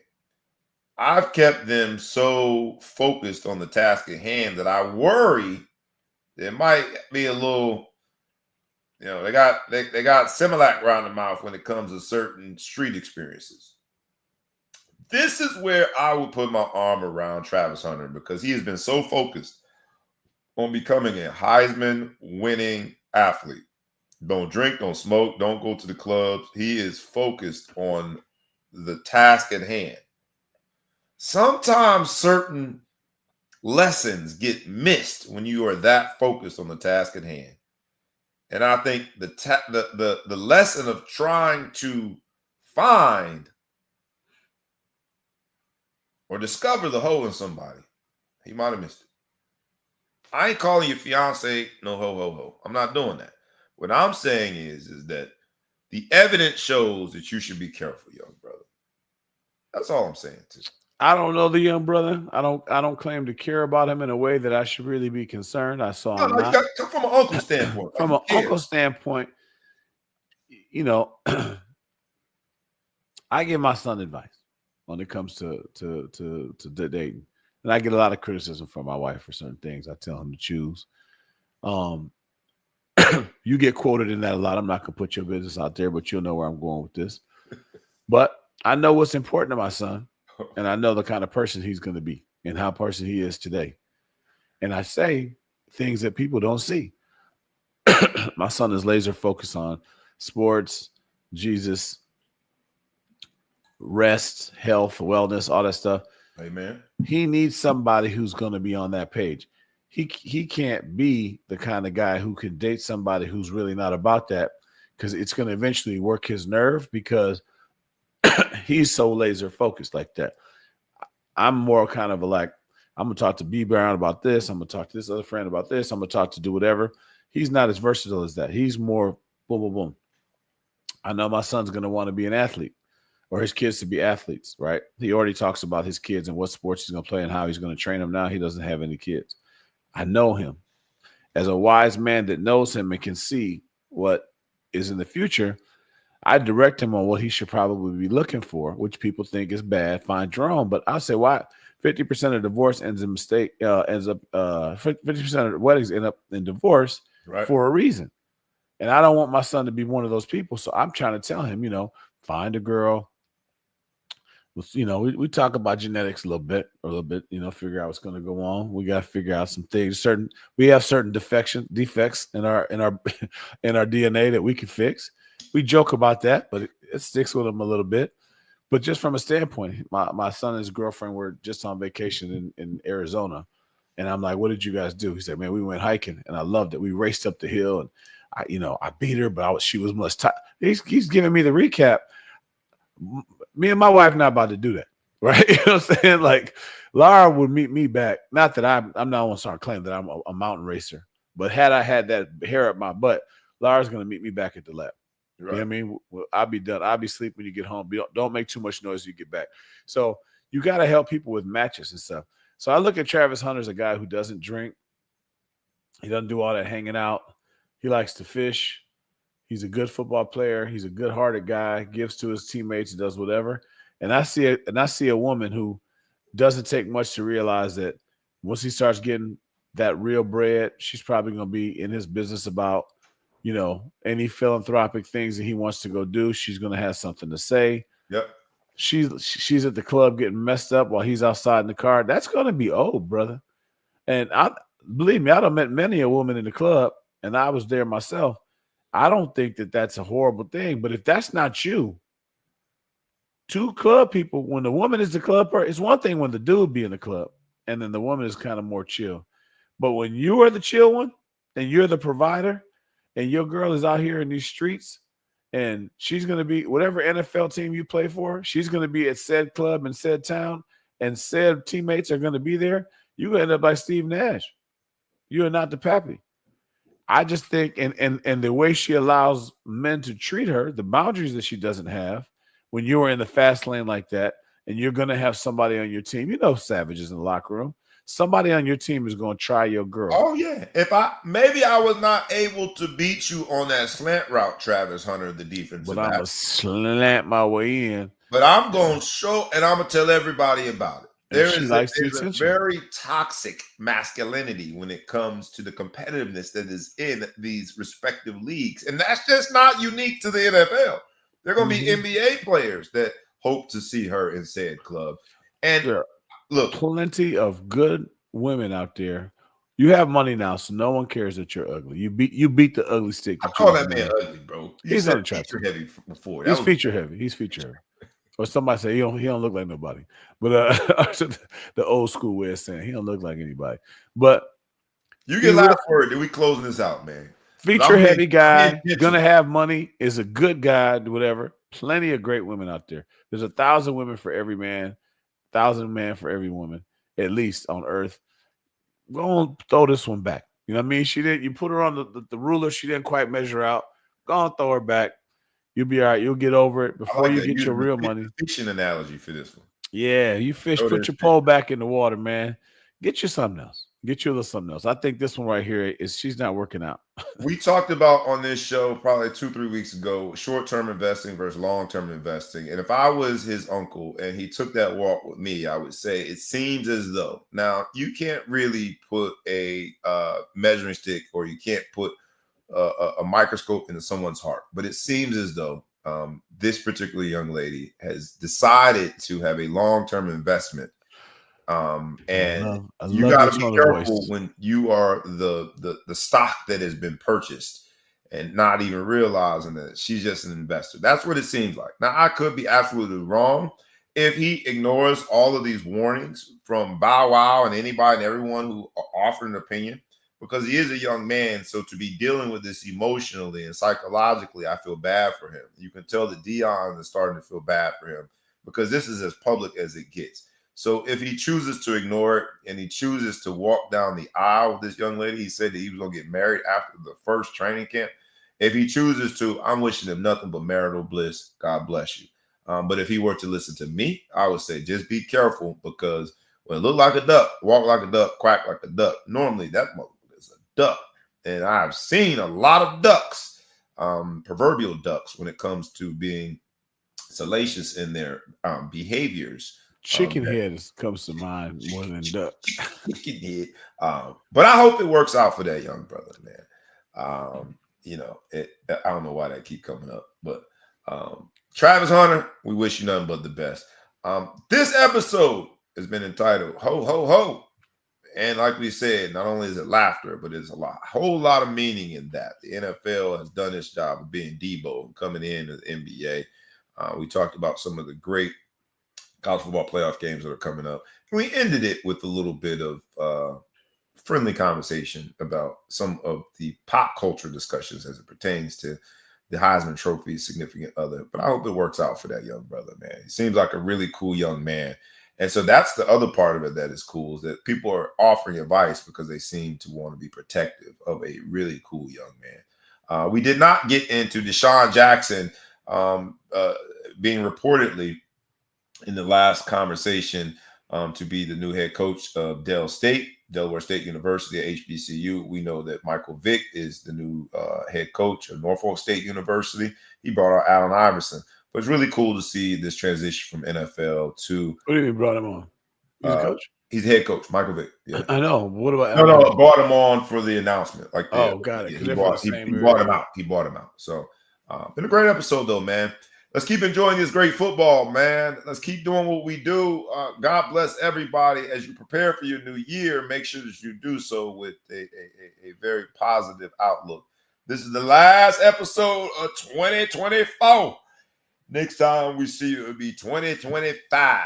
I've kept them so focused on the task at hand that I worry there might be a little, they got Similac around the mouth when it comes to certain street experiences. This is where I would put my arm around Travis Hunter because he has been so focused on becoming a Heisman winning athlete. Don't drink, don't smoke, don't go to the clubs. He is focused on the task at hand. Sometimes certain lessons get missed when you are that focused on the task at hand. And I think the lesson of trying to find or discover the hole in somebody, he might have missed it. I ain't calling your fiance no ho, ho, ho. I'm not doing that. What I'm saying is that the evidence shows that you should be careful, young brother. That's all I'm saying to you. I don't know the young brother. I don't claim to care about him in a way that I should really be concerned. I saw him not. From an uncle standpoint. From an uncle standpoint, I give my son advice when it comes to dating, and I get a lot of criticism from my wife for certain things. I tell him to choose. You get quoted in that a lot. I'm not gonna put your business out there, but you'll know where I'm going with this. But I know what's important to my son. And I know the kind of person he's going to be and how person he is today. And I say things that people don't see. My son is laser focused on sports, Jesus, rest, health, wellness, all that stuff. Amen. He needs somebody who's going to be on that page. He can't be the kind of guy who can date somebody who's really not about that because it's going to eventually work his nerve because he's so laser focused like that. I'm more kind of I'm going to talk to B Brown about this. I'm going to talk to this other friend about this. I'm going to talk to do whatever. He's not as versatile as that. He's more boom, boom, boom. I know my son's going to want to be an athlete or his kids to be athletes, right? He already talks about his kids and what sports he's going to play and how he's going to train them now. He doesn't have any kids. I know him as a wise man that knows him and can see what is in the future. I direct him on what he should probably be looking for, which people think is bad. Find your own, but I'll say why 50% of divorce ends up 50% of weddings end up in divorce for a reason. And I don't want my son to be one of those people. So I'm trying to tell him, find a girl. We talk about genetics a little bit, figure out what's going to go on. We got to figure out some things. We have certain defects in our DNA that we can fix. We joke about that, but it sticks with him a little bit. But just from a standpoint, my son and his girlfriend were just on vacation in Arizona. And I'm like, what did you guys do? He said, man, we went hiking and I loved it. We raced up the hill and I beat her, but she was much tight. He's giving me the recap. Me and my wife not about to do that, right? You know what I'm saying? Like, Lara would meet me back. Not that I'm not going to start claiming that I'm a mountain racer, but had I had that hair up my butt, Lara's going to meet me back at the lab. Right. You know what I mean? Well, I'll be done. I'll be asleep when you get home. Don't make too much noise when you get back. So you got to help people with matches and stuff. So I look at Travis Hunter as a guy who doesn't drink. He doesn't do all that hanging out. He likes to fish. He's a good football player. He's a good-hearted guy, gives to his teammates, does whatever. And I see a woman who doesn't take much to realize that once he starts getting that real bread, she's probably going to be in his business about, any philanthropic things that he wants to go do. She's going to have something to say. Yep. She's at the club getting messed up while he's outside in the car. That's going to be old, brother. And believe me, I done met many a woman in the club, and I was there myself. I don't think that that's a horrible thing. But if that's not you, two club people, when the woman is the club person, it's one thing when the dude be in the club, and then the woman is kind of more chill. But when you are the chill one, and you're the provider, and your girl is out here in these streets, and she's going to be whatever NFL team you play for, she's going to be at said club in said town, and said teammates are going to be there, you're going to end up like Steve Nash. You are not the pappy. I just think, and the way she allows men to treat her, the boundaries that she doesn't have, when you are in the fast lane like that, and you're going to have somebody on your team, savages in the locker room. Somebody on your team is going to try your girl. Oh yeah. Maybe I was not able to beat you on that slant route, Travis Hunter, the defensive. But I'm gonna slant my way in. But I'm going to show, and I'm going to tell everybody about it. There's a very toxic masculinity when it comes to the competitiveness that is in these respective leagues. And that's just not unique to the NFL. There are going to be NBA players that hope to see her in said club. And look, plenty of good women out there. You have money now, so no one cares that you're ugly. You beat the ugly stick. I call that man ugly, bro. He's unattractive. Feature heavy before. He's feature heavy. Or somebody say he don't look like nobody. But the old school way of saying he don't look like anybody. But you get last word. Then we closing this out, man. Feature heavy guy, gonna have money, is a good guy, whatever. Plenty of great women out there. There's 1,000 women for every man, 1,000 men for every woman, at least on earth. Go on, throw this one back. You know what I mean? She didn't. You put her on the ruler. She didn't quite measure out. Go on, throw her back. You'll be all right. You'll get over it before you get your real money. Fishing analogy for this one. Yeah, you fish. Put your pole back in the water, man. Get you something else. Get you a little something else. I think this one right here she's not working out. We talked about on this show probably 2-3 weeks ago, short-term investing versus long-term investing. And if I was his uncle and he took that walk with me, I would say it seems as though, now you can't really put a measuring stick, or you can't put a microscope into someone's heart, but it seems as though this particular young lady has decided to have a long-term investment. And you got to be careful when you are the stock that has been purchased and not even realizing that she's just an investor. That's what it seems like. Now, I could be absolutely wrong. If he ignores all of these warnings from Bow Wow and anybody and everyone who offered an opinion, because he is a young man, so to be dealing with this emotionally and psychologically, I feel bad for him. You can tell that Dion is starting to feel bad for him because this is as public as it gets. So if he chooses to ignore it and he chooses to walk down the aisle with this young lady, he said that he was going to get married after the first training camp. If he chooses to, I'm wishing him nothing but marital bliss. God bless you. But if he were to listen to me, I would say just be careful, because when it look like a duck, walk like a duck, quack like a duck, normally that motherfucker is a duck. And I've seen a lot of ducks, proverbial ducks, when it comes to being salacious in their behaviors. Chicken head comes to mind more than duck. Chicken head. But I hope it works out for that young brother, man. I don't know why that keep coming up, but Travis Hunter, we wish you nothing but the best. This episode has been entitled "Ho Ho Ho," and like we said, not only is it laughter, but there's a whole lot of meaning in that. The NFL has done its job of being Debo and coming in to the NBA. We talked about some of the great college football playoff games that are coming up. And we ended it with a little bit of friendly conversation about some of the pop culture discussions as it pertains to the Heisman Trophy significant other. But I hope it works out for that young brother, man. He seems like a really cool young man. And so that's the other part of it that is cool, is that people are offering advice because they seem to want to be protective of a really cool young man. We did not get into Deshaun Jackson being reportedly in the last conversation to be the new head coach of Delaware State University at HBCU. We know that Michael Vick is the new head coach of Norfolk State University. He brought out Allen Iverson. But it's really cool to see this transition from NFL to. What do you mean brought him on? He's a coach? He's the head coach, Michael Vick. Yeah. I know. What about Allen? No, brought him on for the announcement. Got it. Yeah, he brought him out. He brought him out. So been a great episode though, man. Let's keep enjoying this great football, man. Let's keep doing what we do. God bless everybody. As you prepare for your new year, make sure that you do so with a very positive outlook. This is the last episode of 2024. Next time we see you, it'll be 2025.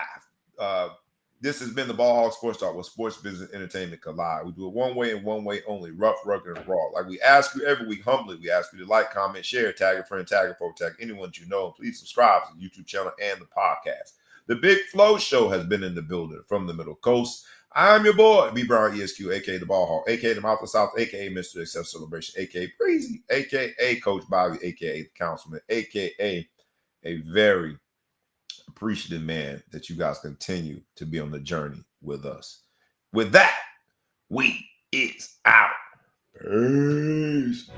This has been the Ball Hog Sports Talk, where sports, business, entertainment collide. We do it one way and one way only, rough, rugged, and raw. Like we ask you every week, humbly, we ask you to like, comment, share, tag a friend, tag a folk, tag anyone you know. Please subscribe to the YouTube channel and the podcast. The Big Flow Show has been in the building from the Middle Coast. I'm your boy, B. Brown ESQ, a.k.a. the Ball Hog, a.k.a. the Mouth of the South, a.k.a. Mr. Accept Celebration, a.k.a. Breezy, a.k.a. Coach Bobby, a.k.a. the Councilman, a.k.a. a very appreciative man that you guys continue to be on the journey with us. With that, we is out. Peace.